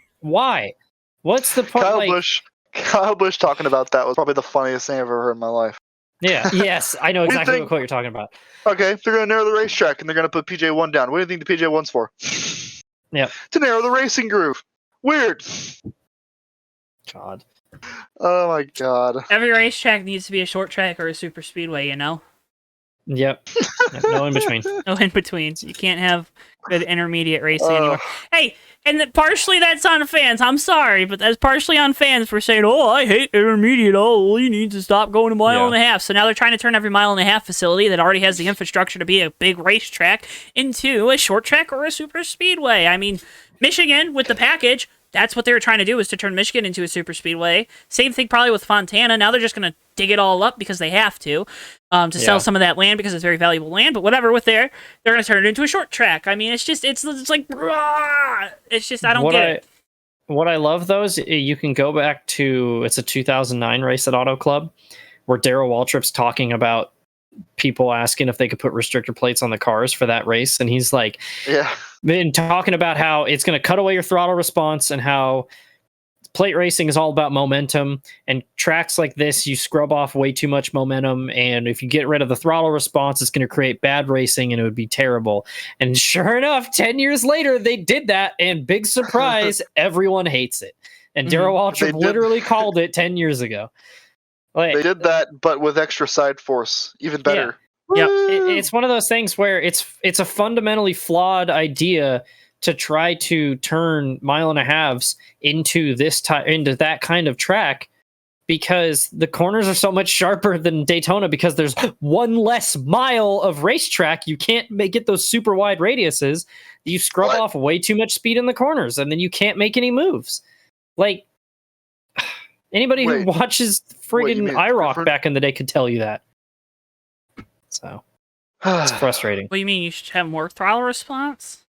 What's the point? Kyle Busch talking about that was probably the funniest thing I've ever heard in my life. Yeah. Yes, I know exactly what you're talking about. Okay, they're going to narrow the racetrack and they're going to put PJ1 down. What do you think the PJ1's for? Yeah. To narrow the racing groove. Weird. God. Oh my God. Every racetrack needs to be a short track or a super speedway, you know? Yep. No in between. No in between. You can't have good intermediate racing anymore. Hey, and partially that's on fans. I'm sorry, but that's partially on fans for saying, oh, I hate intermediate. Oh, well, you need to stop going a mile and a half. So now they're trying to turn every mile and a half facility that already has the infrastructure to be a big racetrack into a short track or a super speedway. I mean, Michigan, with the package, that's what they were trying to do, is to turn Michigan into a super speedway. Same thing probably with Fontana. Now they're just going to dig it all up because they have to sell some of that land because it's very valuable land. But whatever, with they're going to turn it into a short track. I mean, it's like, it's just, I don't get it. What I love, though, is you can go back to, it's a 2009 race at Auto Club where Darrell Waltrip's talking about people asking if they could put restrictor plates on the cars for that race. And he's like, been talking about how it's going to cut away your throttle response and how plate racing is all about momentum, and tracks like this, you scrub off way too much momentum. And if you get rid of the throttle response, it's going to create bad racing and it would be terrible. And sure enough, 10 years later, they did that. And big surprise, everyone hates it. And Darrell Waltrip literally called it 10 years ago. Like, they did that, but with extra side force, even better. Yeah, it's one of those things where it's a fundamentally flawed idea to try to turn mile and a halves into into that kind of track, because the corners are so much sharper than Daytona because there's one less mile of racetrack. You can't get those super wide radiuses. You scrub off way too much speed in the corners, and then you can't make any moves. Like, anybody who watches friggin' IROC back in the day could tell you that. So it's frustrating. What do you mean? You should have more throttle response?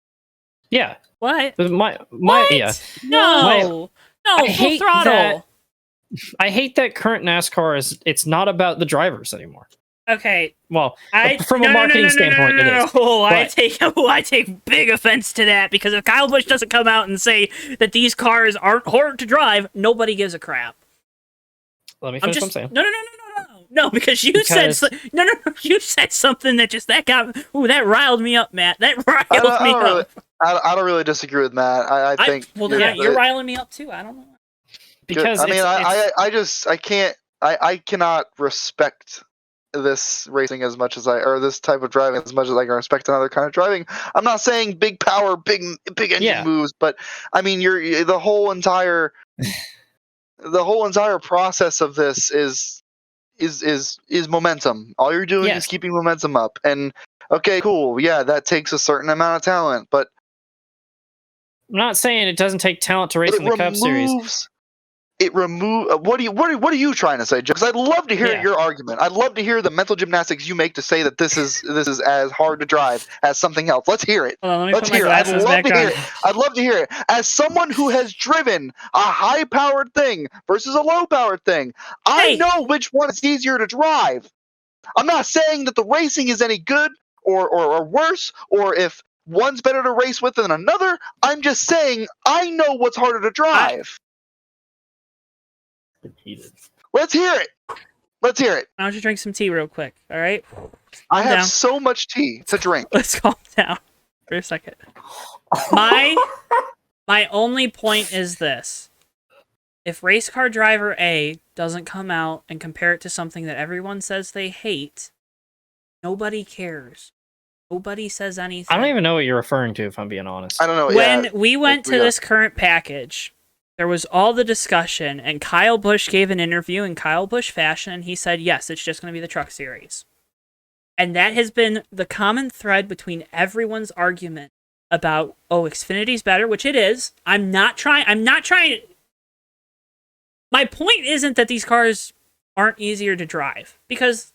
Yeah. What? What? Yeah. No, I full hate throttle. I hate that current NASCAR it's not about the drivers anymore. Okay. Well, from a marketing standpoint, it is. I take big offense to that, because if Kyle Busch doesn't come out and say that these cars aren't hard to drive, nobody gives a crap. Let me finish what I'm saying. No, because you said something that riled me up, Matt. That riled me up. I don't really disagree with Matt. I think you're riling me up too. I don't know. Because I cannot respect this racing as much as or this type of driving as much as I can respect another kind of driving. I'm not saying big power, big engine moves, but I mean the whole entire process of this is momentum. All you're doing is keeping momentum up. And okay, cool. Yeah, that takes a certain amount of talent, but I'm not saying it doesn't take talent to race in the Cup Series. it remove. What are you trying to say, Joe? Because I'd love to hear your argument. I'd love to hear the mental gymnastics you make to say that this is as hard to drive as something else. Let's hear it. Hold on, let me Let's put my hear it. I'd glasses love back to on. hear it. I'd love to hear it. As someone who has driven a high-powered thing versus a low-powered thing, I know which one is easier to drive. I'm not saying that the racing is any good or worse, or if one's better to race with than another. I'm just saying I know what's harder to drive. Let's hear it. Let's hear it. Why don't you drink some tea real quick, all right? I have so much tea to drink. Let's calm down for a second. My only point is this. If race car driver A doesn't come out and compare it to something that everyone says they hate, nobody cares. Nobody says anything. I don't even know what you're referring to, if I'm being honest. I don't know. When we went to this current package, there was all the discussion, and Kyle Busch gave an interview in Kyle Busch fashion, and he said, yes, it's just going to be the truck series. And that has been the common thread between everyone's argument about, Xfinity's better, which it is. I'm not trying. My point isn't that these cars aren't easier to drive, because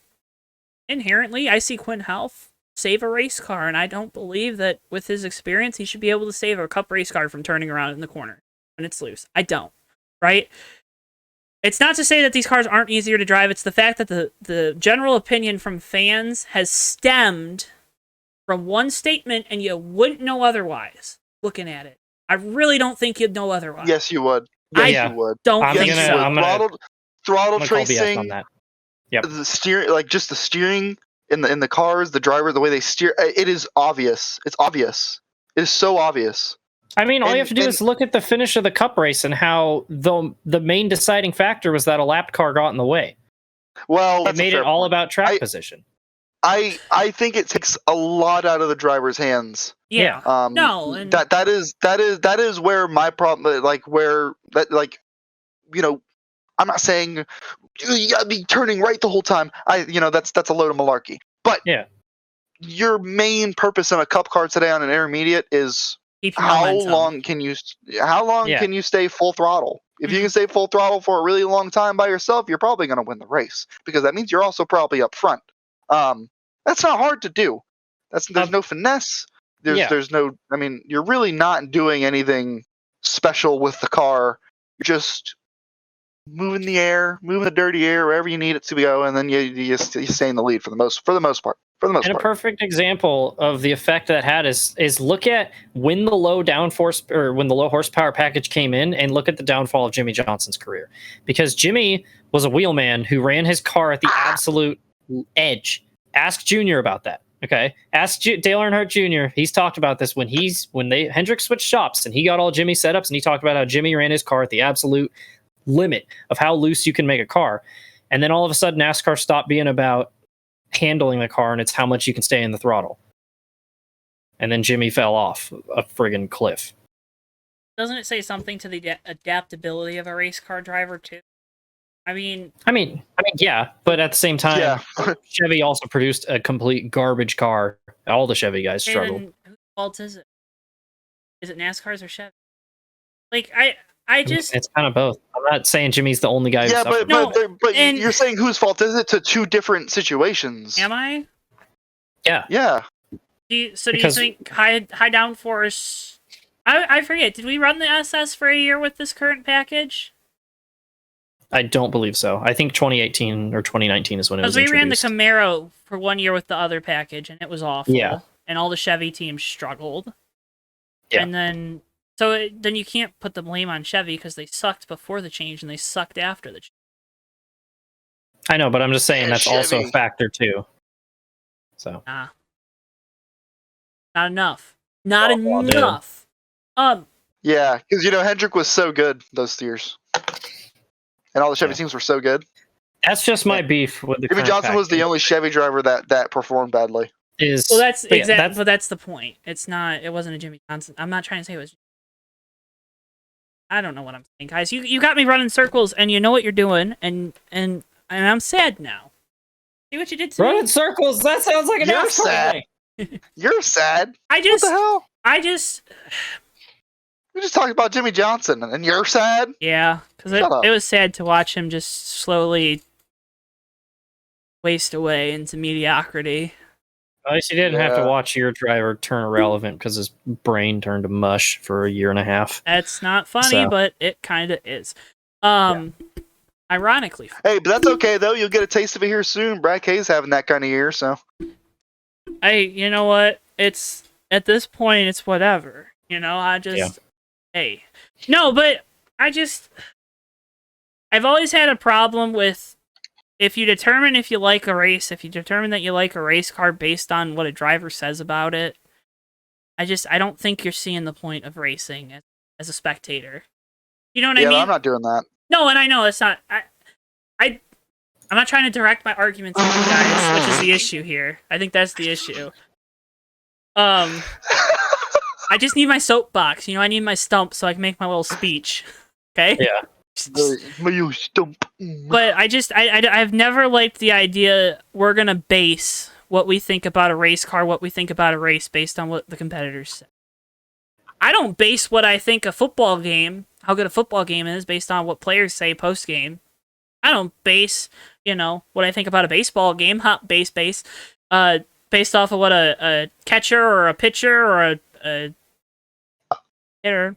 inherently I see Quinn Half save a race car, and I don't believe that with his experience he should be able to save a cup race car from turning around in the corner when it's loose. I don't, right? It's not to say that these cars aren't easier to drive. It's the fact that the general opinion from fans has stemmed from one statement, and you wouldn't know otherwise looking at it. I really don't think you'd know otherwise. Yes, you would. Yes, you would. Don't think so. Throttle tracing. On that. Yep. The steering, like just the steering in the cars, the driver, the way they steer. It is obvious. It's obvious. It is so obvious. I mean, all you have to do is look at the finish of the Cup race and how the main deciding factor was that a lapped car got in the way. Well, it made it all about track position. I think it takes a lot out of the driver's hands. Yeah. That is where my problem, I'm not saying you gotta be turning right the whole time. That's a load of malarkey. But your main purpose in a Cup car today on an intermediate is how long can you stay full throttle? If you can stay full throttle for a really long time by yourself, you're probably going to win the race, because that means you're also probably up front. That's not hard to do. There's no finesse. There's no. I mean, you're really not doing anything special with the car. You're just moving the air, moving the dirty air wherever you need it to go, and then you stay in the lead for the most part. A perfect example of the effect that had is look at when the low downforce or when the low horsepower package came in, and look at the downfall of Jimmy Johnson's career, because Jimmy was a wheelman who ran his car at the absolute edge. Ask Junior about that. Okay, ask Dale Earnhardt Jr. He's talked about this when Hendrick switched shops and he got all Jimmy setups, and he talked about how Jimmy ran his car at the absolute limit of how loose you can make a car. And then all of a sudden NASCAR stopped being about handling the car, and it's how much you can stay in the throttle. And then Jimmy fell off a friggin' cliff. Doesn't it say something to the adaptability of a race car driver too? I mean, yeah, but at the same time, Chevy also produced a complete garbage car. All the Chevy guys struggled. Whose fault is it? Is it NASCAR's or Chevy? Like, I just... It's kind of both. I'm not saying Jimmy's the only guy who suffered. But you're saying whose fault is it to two different situations? Am I? Yeah. Yeah. Do you think high downforce... I forget, did we run the SS for a year with this current package? I don't believe so. I think 2018 or 2019 is when it was introduced. We ran the Camaro for 1 year with the other package, and it was awful. Yeah. And all the Chevy teams struggled. Yeah. And then... then you can't put the blame on Chevy, because they sucked before the change and they sucked after the change. I know, but I'm just saying that's Chevy. Also a factor too. So not enough. Not enough. Yeah, because Hendrick was so good those years, and all the Chevy teams were so good. That's just my beef with the. Jimmy Johnson was the only Chevy driver that performed badly. That's exactly. But that's the point. It wasn't a Jimmy Johnson. I'm not trying to say it was. I don't know what I'm saying, guys. You got me running circles, and you know what you're doing, and I'm sad now. See what you did to me? Running circles. That sounds like an You're sad. You're sad. What the hell? We just talked about Jimmy Johnson, and you're sad? Yeah, because it was sad to watch him just slowly waste away into mediocrity. At least you didn't have to watch your driver turn irrelevant because his brain turned to mush for a year and a half. That's not funny, but it kind of is. Ironically. Hey, but that's okay, though. You'll get a taste of it here soon. Brad Kay's having that kind of year, so. Hey, you know what? It's, at this point, it's whatever. You know, hey. No, but I've always had a problem with, if you determine if you like a race, if you determine that you like a race car based on what a driver says about it, I don't think you're seeing the point of racing as a spectator. You know what I mean? Yeah, I'm not doing that. No, and I know it's not. I'm not trying to direct my arguments at you guys, which is the issue here. I think that's the issue. I just need my soapbox. You know, I need my stump so I can make my little speech. Okay? Yeah. But I've never liked the idea we're gonna base what we think about a race car, what we think about a race based on what the competitors say. I don't base what I think a football game, how good a football game is, based on what players say post game. I don't base, what I think about a baseball game, based off of what a catcher or a pitcher or a hitter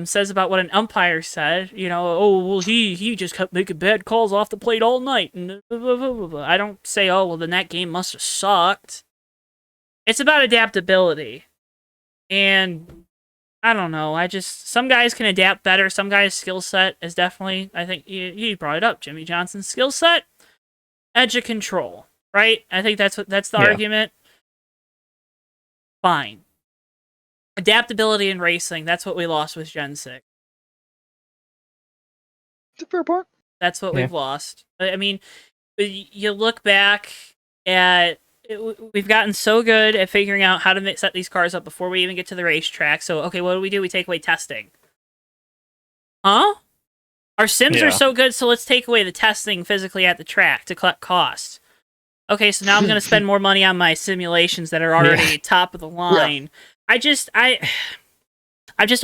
says about what an umpire said. He just kept making bad calls off the plate all night. And blah, blah, blah, blah. I don't say, then that game must have sucked. It's about adaptability. And I don't know. Some guys can adapt better. Some guys' skill set is definitely, I think he brought it up, Jimmy Johnson's skill set, edge of control, right? I think that's the argument. Fine. Adaptability in racing, that's what we lost with Gen 6. It's a fair point. That's what we've lost. I mean, you look back at, we've gotten so good at figuring out how to set these cars up before we even get to the racetrack. So, okay, what do? We take away testing. Huh? Our sims are so good, so let's take away the testing physically at the track to collect costs. Okay, so now I'm going to spend more money on my simulations that are already top of the line. Yeah. I've just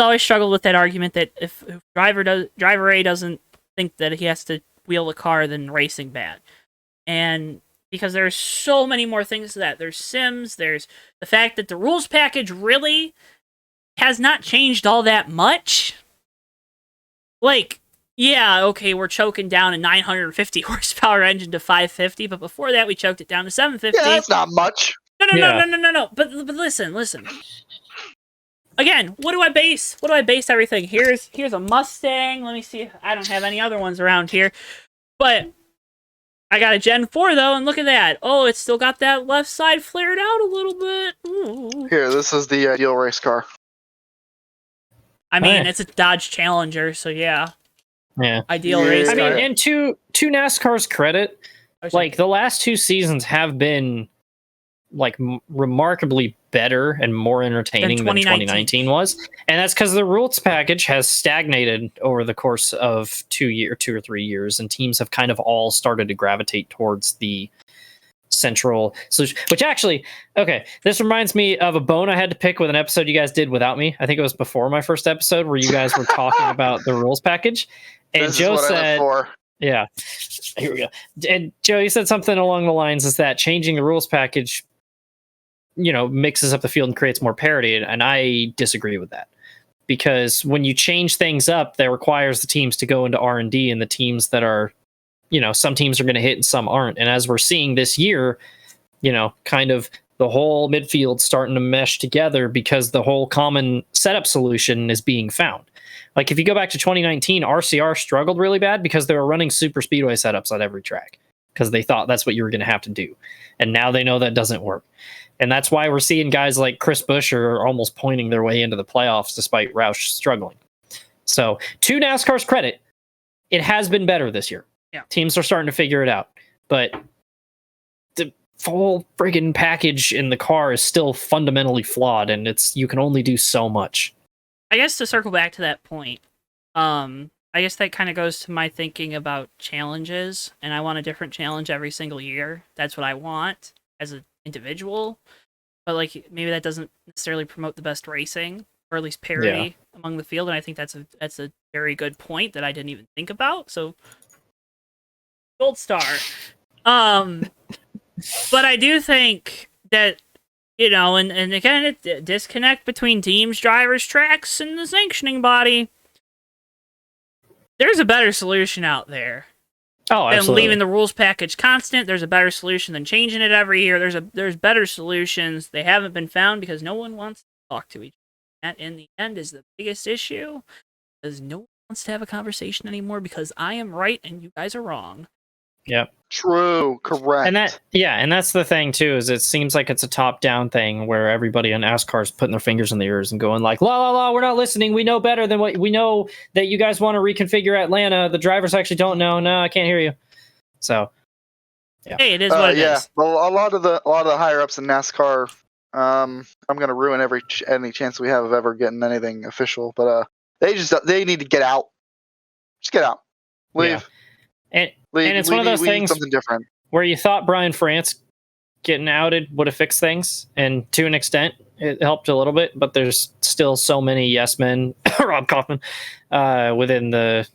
always struggled with that argument that if driver A doesn't think that he has to wheel a car, then racing bad. And because there's so many more things to that. There's sims, there's the fact that the rules package really has not changed all that much. Like, yeah, okay, we're choking down a 950 horsepower engine to 550, but before that we choked it down to 750. Yeah, that's not much. No. But listen. Again, what do I base everything? Here's a Mustang. Let me see. I don't have any other ones around here. But I got a Gen 4 though, and look at that. Oh, it's still got that left side flared out a little bit. Ooh. Here, this is the ideal race car. I mean, it's a Dodge Challenger, so yeah. Yeah. Ideal race car. I mean, and to NASCAR's credit, like the last two seasons have been like remarkably better and more entertaining than 2019 was, and that's because the rules package has stagnated over the course of 2 or 3 years, and teams have kind of all started to gravitate towards the central solution. Which actually, okay, this reminds me of a bone I had to pick with an episode you guys did without me. I think it was before my first episode where you guys were talking about the rules package, and Joe said, "Yeah, here we go." And Joe, you said something along the lines is that changing the rules package, mixes up the field and creates more parity. And I disagree with that, because when you change things up, that requires the teams to go into R&D, and the teams that are, some teams are going to hit and some aren't. And as we're seeing this year, kind of the whole midfield starting to mesh together because the whole common setup solution is being found. Like if you go back to 2019, RCR struggled really bad because they were running super speedway setups on every track because they thought that's what you were going to have to do. And now they know that doesn't work. And that's why we're seeing guys like Chris Buescher are almost pointing their way into the playoffs despite Roush struggling. So, to NASCAR's credit, it has been better this year. Yeah. Teams are starting to figure it out. But the full friggin' package in the car is still fundamentally flawed, and you can only do so much. I guess to circle back to that point, I guess that kind of goes to my thinking about challenges, and I want a different challenge every single year. That's what I want as an individual, but like maybe that doesn't necessarily promote the best racing. or at least parity among the field, and I think that's a very good point that I didn't even think about. So, gold star. But I do think that, and again, it disconnect between teams, drivers, tracks, and the sanctioning body. There's a better solution out there. Oh, absolutely. Than leaving the rules package constant. There's a better solution than changing it every year. There's better solutions. They haven't been found because no one wants to talk to each other. That, in the end, is the biggest issue. Because no one wants to have a conversation anymore because I am right and you guys are wrong. Yep. True. Correct. And that's the thing too, is it seems like it's a top-down thing where everybody in NASCAR is putting their fingers in the ears and going like, la la la, we're not listening. We know better than what we know that you guys want to reconfigure Atlanta. The drivers actually don't know. No, I can't hear you. So, yeah. Hey, it is what it is. Well, a lot of the higher ups in NASCAR, I'm gonna ruin any chance we have of ever getting anything official, but they need to get out. Just get out. Leave. Yeah. And it's one of those things something different where you thought Brian France getting outed would have fixed things, and to an extent it helped a little bit, but there's still so many yes men, Rob Kaufman, within the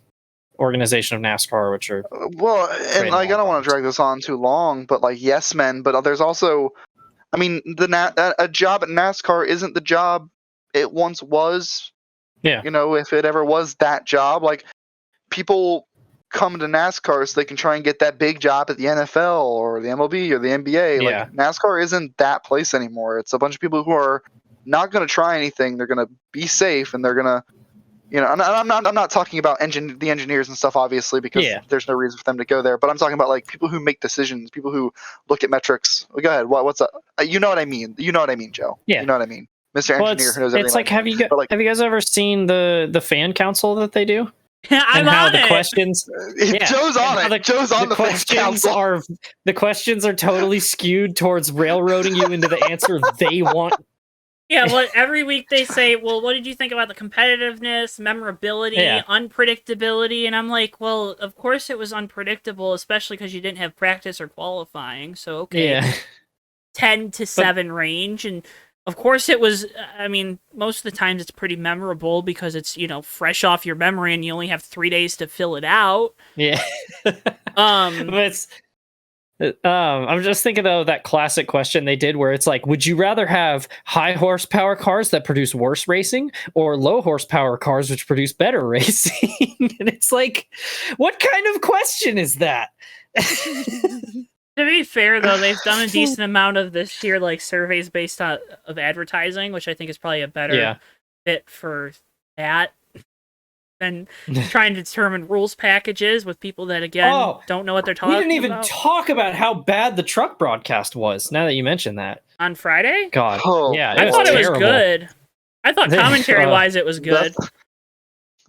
organization of NASCAR, which are and like, I don't want to drag this on too long, but like, yes men, but there's also, I mean, a job at NASCAR isn't the job it once was. Yeah. If it ever was that job, like, people come to NASCAR so they can try and get that big job at the NFL or the MLB or the NBA. Yeah. Like, NASCAR isn't that place anymore. It's a bunch of people who are not going to try anything. They're going to be safe, and they're going to, and I'm not talking about the engineers and stuff, obviously, because there's no reason for them to go there. But I'm talking about like people who make decisions, people who look at metrics. Well, go ahead. What's up? You know what I mean? You know what I mean, Joe? Yeah. You know what I mean, Mr. Engineer who knows everything. It's like, have you guys ever seen the fan council that they do? I'm how on the it. questions Joe's on it. Joe's on the questions the questions are totally skewed towards railroading you into the answer they want. Yeah, well, every week they say, well, what did you think about the competitiveness, memorability, unpredictability? And I'm like, well, of course it was unpredictable, especially because you didn't have practice or qualifying. So, okay, 10 to 7 range. And of course it was, I mean, most of the times it's pretty memorable because it's, fresh off your memory and you only have 3 days to fill it out. Yeah. But I'm just thinking, though, that classic question they did where it's like, would you rather have high horsepower cars that produce worse racing or low horsepower cars which produce better racing? And it's like, what kind of question is that? To be fair, though, they've done a decent amount of this year, like surveys based on of advertising, which I think is probably a better fit for that than trying to determine rules packages with people that, again, don't know what they're talking about. We didn't even talk about how bad the truck broadcast was, now that you mentioned that. On Friday? God. Yeah, I thought it was good. I thought commentary-wise it was good.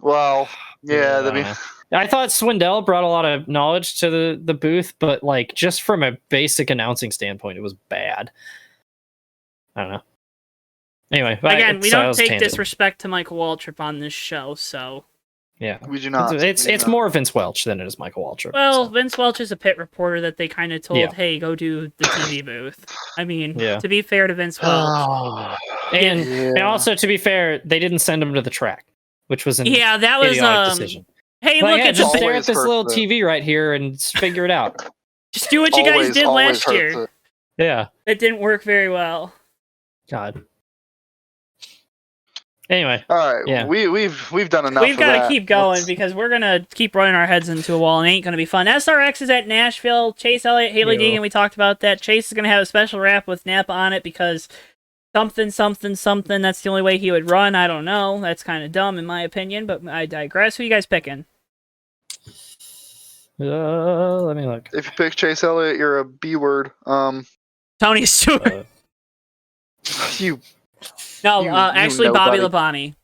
Well, yeah. I thought Swindell brought a lot of knowledge to the booth, but like just from a basic announcing standpoint, it was bad. I don't know. Anyway, again, we don't take disrespect to Michael Waltrip on this show, so yeah, we do not. It's more Vince Welch than it is Michael Waltrip. Well, Vince Welch is a pit reporter that they kind of told, "Hey, go do the TV booth." I mean, to be fair to Vince Welch, and also to be fair, they didn't send him to the track, which was an that was a decision. Hey, look at just stare at this little TV right here and figure it out. Just do what you guys did last year. Yeah, it didn't work very well. God. Anyway, all right. We've done enough. We've got to keep going because we're gonna keep running our heads into a wall and it ain't gonna be fun. SRX is at Nashville. Chase Elliott, Haley Deegan. We talked about that. Chase is gonna have a special wrap with Napa on it because something. That's the only way he would run. I don't know. That's kind of dumb in my opinion, but I digress. Who you guys picking? Let me look. If you pick Chase Elliott, you're a B word. Tony Stewart. Actually, Bobby Labonte.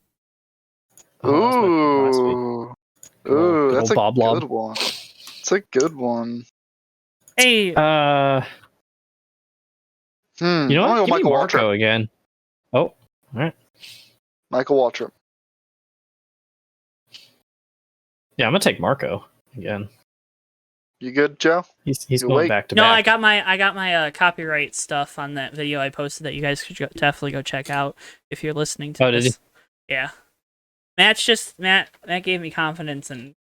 Ooh, that's a Bob good one. It's a good one. Hey, you know what? Give me Marco again. Oh, all right. Michael Waltrip. Yeah, I'm gonna take Marco again. You good, Joe? He's going back to back. No, I got my copyright stuff on that video I posted that you guys should definitely go check out if you're listening to this. Did you? Yeah. Matt gave me confidence in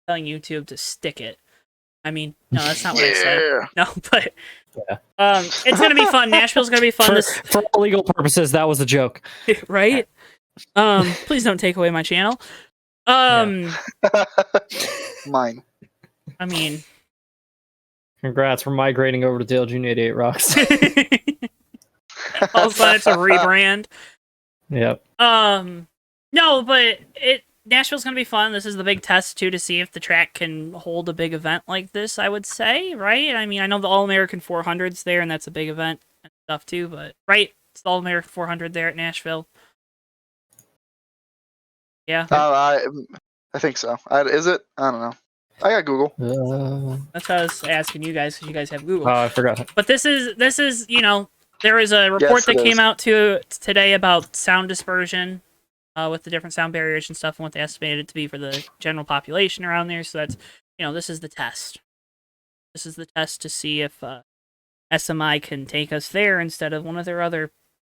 telling YouTube to stick it. I mean, no, that's not what I said. No, but it's gonna be fun. Nashville's gonna be fun. For all legal purposes, that was a joke, right? Please don't take away my channel. Mine. I mean, congrats for migrating over to Dale Jr. 88 Rocks. all of a sudden it's a rebrand. Yep. No, but Nashville's gonna be fun. This is the big test too to see if the track can hold a big event like this. I would say, right? I mean, I know the All American 400's there, and that's a big event and stuff too. But right, it's the All American 400 there at Nashville. Yeah. I think so. Is it? I don't know. I got Google. That's why I was asking you guys because you guys have Google. Oh, I forgot. But this is there was a report that came out today about sound dispersion. With the different sound barriers and stuff and what they estimated it to be for the general population around there. So that's, this is the test. This is the test to see if SMI can take us there instead of one of their other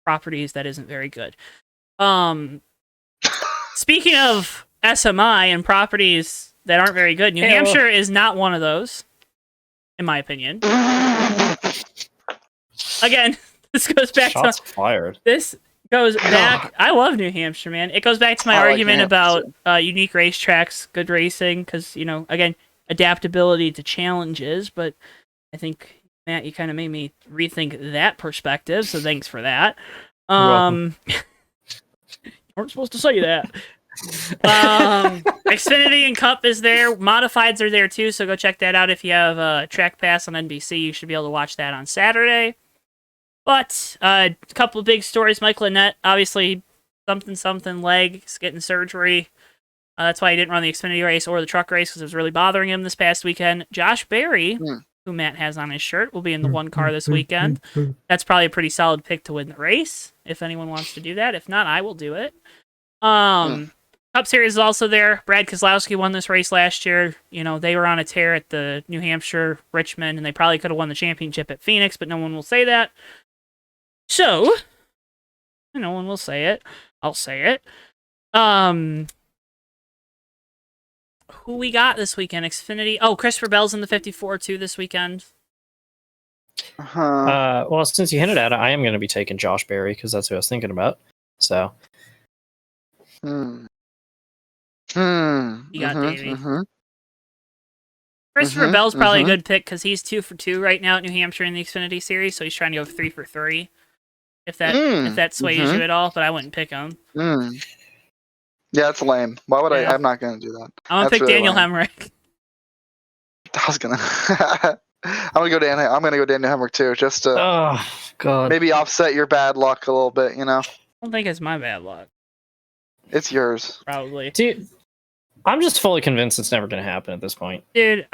properties that isn't very good. Speaking of SMI and properties that aren't very good, New Hampshire is not one of those, in my opinion. Again, this goes back Shots fired. This goes back. I love New Hampshire, man. It goes back to my argument about unique racetracks, good racing, because again, adaptability to challenges. But I think Matt, you kind of made me rethink that perspective. So thanks for that. You weren't supposed to say that. Xfinity and Cup is there. Modifieds are there too. So go check that out if you have a Track Pass on NBC. You should be able to watch that on Saturday. But a couple of big stories. Mike Lynette, obviously, something leg, is getting surgery. That's why he didn't run the Xfinity race or the truck race because it was really bothering him this past weekend. Josh Berry, who Matt has on his shirt, will be in the one car this weekend. That's probably a pretty solid pick to win the race if anyone wants to do that. If not, I will do it. Cup Series is also there. Brad Keselowski won this race last year. They were on a tear at the New Hampshire, Richmond, and they probably could have won the championship at Phoenix, but no one will say that. So, no one will say it. I'll say it. Who we got this weekend? Xfinity. Oh, Christopher Bell's in the 54 too this weekend. Well, since you hinted at it, I am going to be taking Josh Berry because that's who I was thinking about. So. You got Davey. Christopher Bell's probably a good pick because he's 2 for 2 right now at New Hampshire in the Xfinity Series, so he's trying to go 3 for 3. If that sways you at all, but I wouldn't pick him. Yeah, it's lame. Why would I? I'm not going to do that. I'm going to pick really Daniel Hemrick. I was going to. I'm going to go Daniel Hemrick too, just to maybe offset your bad luck a little bit, I don't think it's my bad luck. It's yours. Probably. Dude, I'm just fully convinced it's never going to happen at this point. Dude,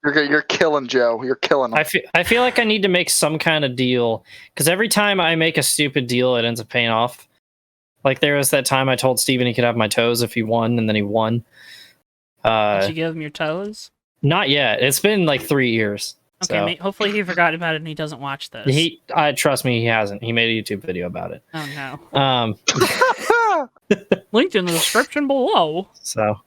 You're killing Joe. You're killing him. I feel like I need to make some kind of deal because every time I make a stupid deal, it ends up paying off. Like there was that time I told Steven he could have my toes if he won, and then he won. Did you give him your toes? Not yet. It's been like 3 years. Okay, hopefully he forgot about it and he doesn't watch this. Trust me, he hasn't. He made a YouTube video about it. Oh no. Linked in the description below. So.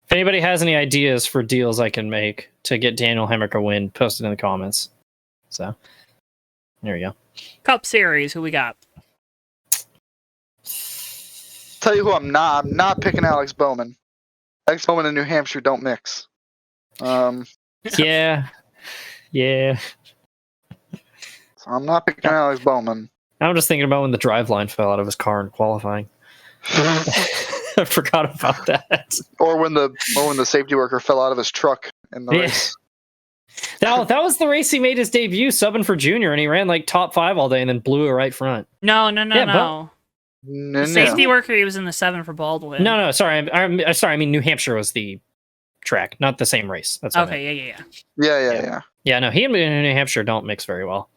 If anybody has any ideas for deals I can make to get Daniel Hemrick a win, post it in the comments. So, there you go. Cup Series, who we got? Tell you who I'm not picking Alex Bowman. Alex Bowman and New Hampshire don't mix. Yeah. So I'm not picking Alex Bowman. I'm just thinking about when the driveline fell out of his car in qualifying. I forgot about that. Or when the safety worker fell out of his truck in the race. That was the race he made his debut subbing for Junior, and he ran like top 5 all day and then blew a right front. No. The safety worker, he was in the 7 for Baldwin. No, sorry. I mean, New Hampshire was the track, not the same race. That's okay. Yeah. Yeah, no, he and New Hampshire don't mix very well.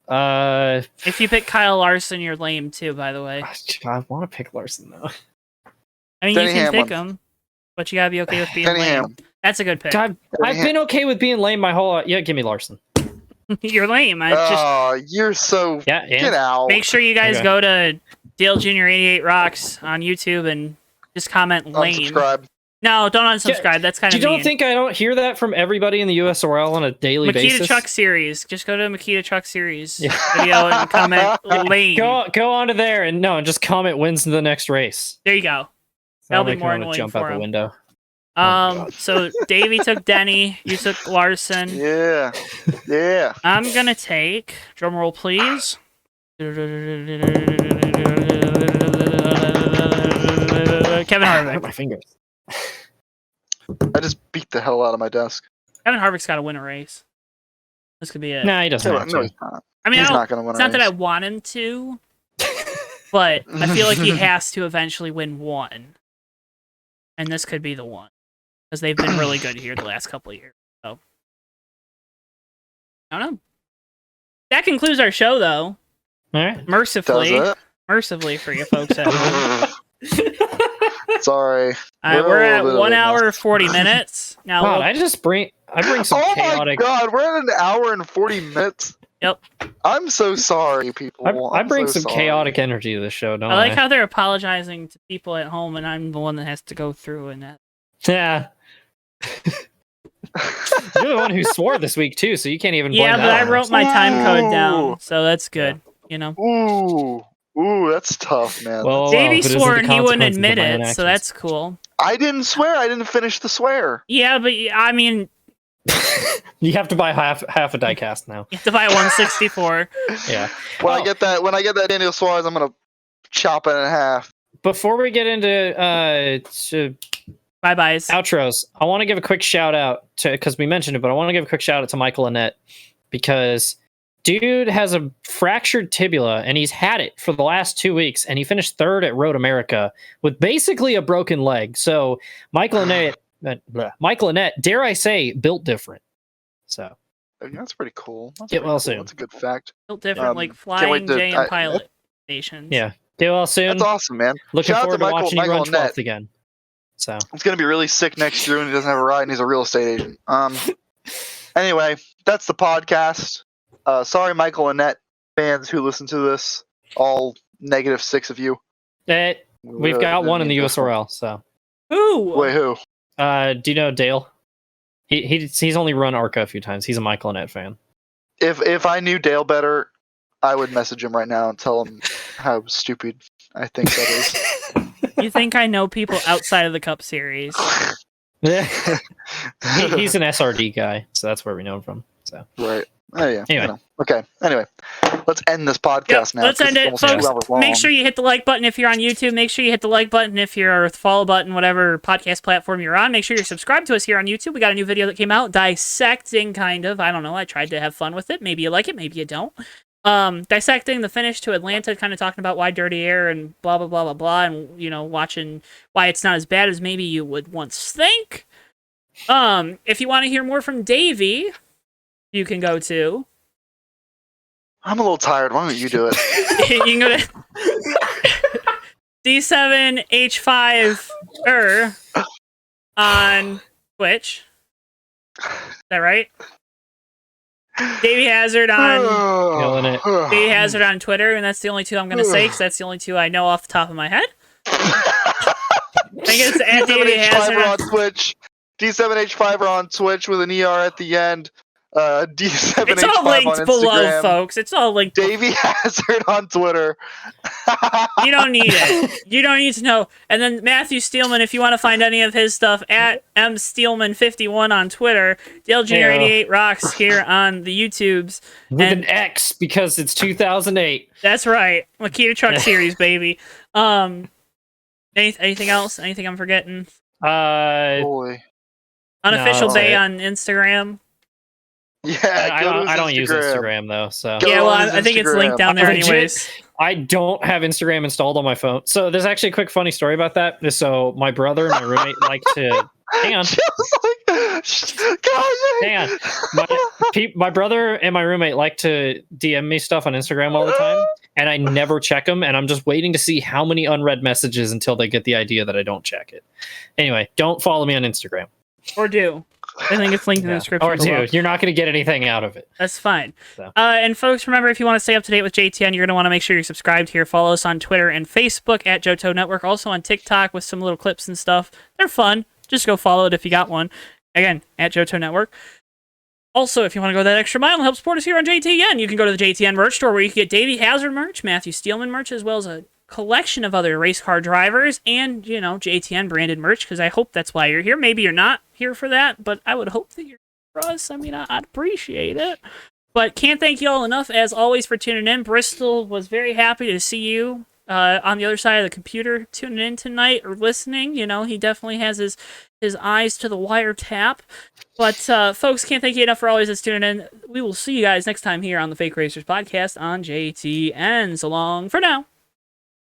If you pick Kyle Larson, you're lame too, by the way. I want to pick Larson though. I mean, you can pick him, but you gotta be okay with being lame. That's a good pick. I've been okay with being lame my whole life. Yeah, give me Larson. You're lame. You're so... Yeah. Get out. Make sure you guys go to Dale Jr. 88 Rocks on YouTube and just comment lame. Unsubscribe. No, don't unsubscribe. That's kind of mean. You don't think I don't hear that from everybody in the USRL on a daily basis? Makita Truck Series. Just go to Makita Truck Series video and comment lame. Go onto there and just comment wins in the next race. There you go. That'll be more annoying jump for out him. the window. So Davey took Denny, you took Larson. Yeah. I'm gonna take, drum roll please. Kevin Harvick. My fingers. I just beat the hell out of my desk. Kevin Harvick's got to win a race. This could be it. Nah, he doesn't have No, to. he's not. I mean, He's not going to win it's a not that I race. want him to, but I feel like he has to eventually win one. And this could be the one. Because they've been really good here the last couple of years. So, I don't know. That concludes our show, though. All right. Mercifully for you folks at home. Sorry. We're at 1 hour 40 minutes. Now, God, I bring some chaotic. Oh my God, we're at an hour and 40 minutes. Yep. I'm so sorry, people. I bring some sorry. chaotic energy to the show, don't I? I like how they're apologizing to people at home, and I'm the one that has to go through and that. Yeah. You're the one who swore this week too, so you can't even blame Yeah, but that I wrote my time code down, so that's good. You know. Ooh, that's tough, man. Well, Davey but isn't swore the and he wouldn't consequences of admit my it, inactions. so that's cool. I didn't swear. I didn't finish the swear. Yeah, but I mean, You have to buy half a diecast now. you have to buy a 164. Yeah. When I get that Daniel Suarez, I'm gonna chop it in half. Before we get into Bye byes. outros, I want to give a quick shout out to, because we mentioned it, but I want to give a quick shout out to Michael Annette, because dude has a fractured tibia and he's had it for the last 2 weeks, and he finished third at Road America with basically a broken leg. So Michael Annette, dare I say, built different. So That's pretty cool. Get well soon. That's a good fact. Built different, like can't flying wait to- J and pilot stations. yeah, get well soon. That's awesome, man. Looking Shout out forward to to watching you run Michael Annette. 12th again. So It's gonna be really sick next year when he doesn't have a ride and he's a real estate agent. Anyway, that's the podcast. Sorry, Michael Annette fans who listen to this, all -6 of you. we've got one in the USRL. So Who? Wait, who? do you know Dale? He's only run ARCA a few times. He's a Michael Annette fan. If I knew Dale better, I would message him right now and tell him how stupid I think that is. You think I know people outside of the Cup Series? He's an SRD guy, so that's where we know him from. So Right. Oh yeah. Anyway. You know. Okay. Anyway, let's end this podcast now. Let's 'cause end it's it, almost 2 folks. hours long. Make sure you hit the like button if you're on YouTube. Make sure you hit the like button if you're, or the follow button, whatever podcast platform you're on. Make sure you're subscribed to us here on YouTube. We got a new video that came out, dissecting, kind of. I don't know. I tried to have fun with it. Maybe you like it. Maybe you don't. Dissecting the finish to Atlanta, kind of talking about why dirty air and blah, blah, blah, blah, blah. And, you know, watching why it's not as bad as maybe you would once think. If you want to hear more from Davey, you can go to... I'm a little tired. Why don't you do it? You can go to D7H5 on Twitch. Is that right? Davey Hazard on Killing it. Davey Hazard on Twitter, and that's the only two I'm gonna say because that's the only two I know off the top of my head. I think it's at Davey Hazard D7H5 on Twitch. D7H5 on Twitch with an ER at the end. D7H5 It's all on linked below, Instagram. folks. It's all linked. Davey Hazard on Twitter. You don't need it. You don't need to know. And then Matthew Steelman, if you want to find any of his stuff, at msteelman51 on Twitter. Dale Jr. 88 Rocks here on the YouTubes. With an X because it's 2008. That's right. Makita Truck Series, baby. Anything else? Anything I'm forgetting? Boy. Unofficial No, Bay that's on Instagram. Yeah, I don't use Instagram though, so Go Yeah, well, on his I think it's Instagram. linked down there Legit. anyways. I don't have Instagram installed on my phone. So there's actually a quick funny story about that. So my brother and my roommate like to hang on. Hang on. My brother and my roommate like to DM me stuff on Instagram all the time, and I never check them, and I'm just waiting to see how many unread messages until they get the idea that I don't check it. Anyway, don't follow me on Instagram. Or do. I think it's linked in the description. Or two. You're not going to get anything out of it. That's fine. So. And folks, remember, if you want to stay up to date with JTN, you're going to want to make sure you're subscribed here. Follow us on Twitter and Facebook at Johto Network. Also on TikTok with some little clips and stuff. They're fun. Just go follow it if you got one. Again, at Johto Network. Also, if you want to go that extra mile and help support us here on JTN, you can go to the JTN merch store where you can get Davey Hazard merch, Matthew Steelman merch, as well as a collection of other race car drivers and, JTN branded merch, because I hope that's why you're here. Maybe you're not here for that, but I would hope that you're here for us. I mean, I'd appreciate it. But can't thank you all enough, as always, for tuning in. Bristol was very happy to see you on the other side of the computer tuning in tonight or listening. He definitely has his eyes to the wiretap. But, folks, can't thank you enough for always tuning in. We will see you guys next time here on the Fake Racers podcast on JTN. So long for now.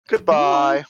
Goodbye.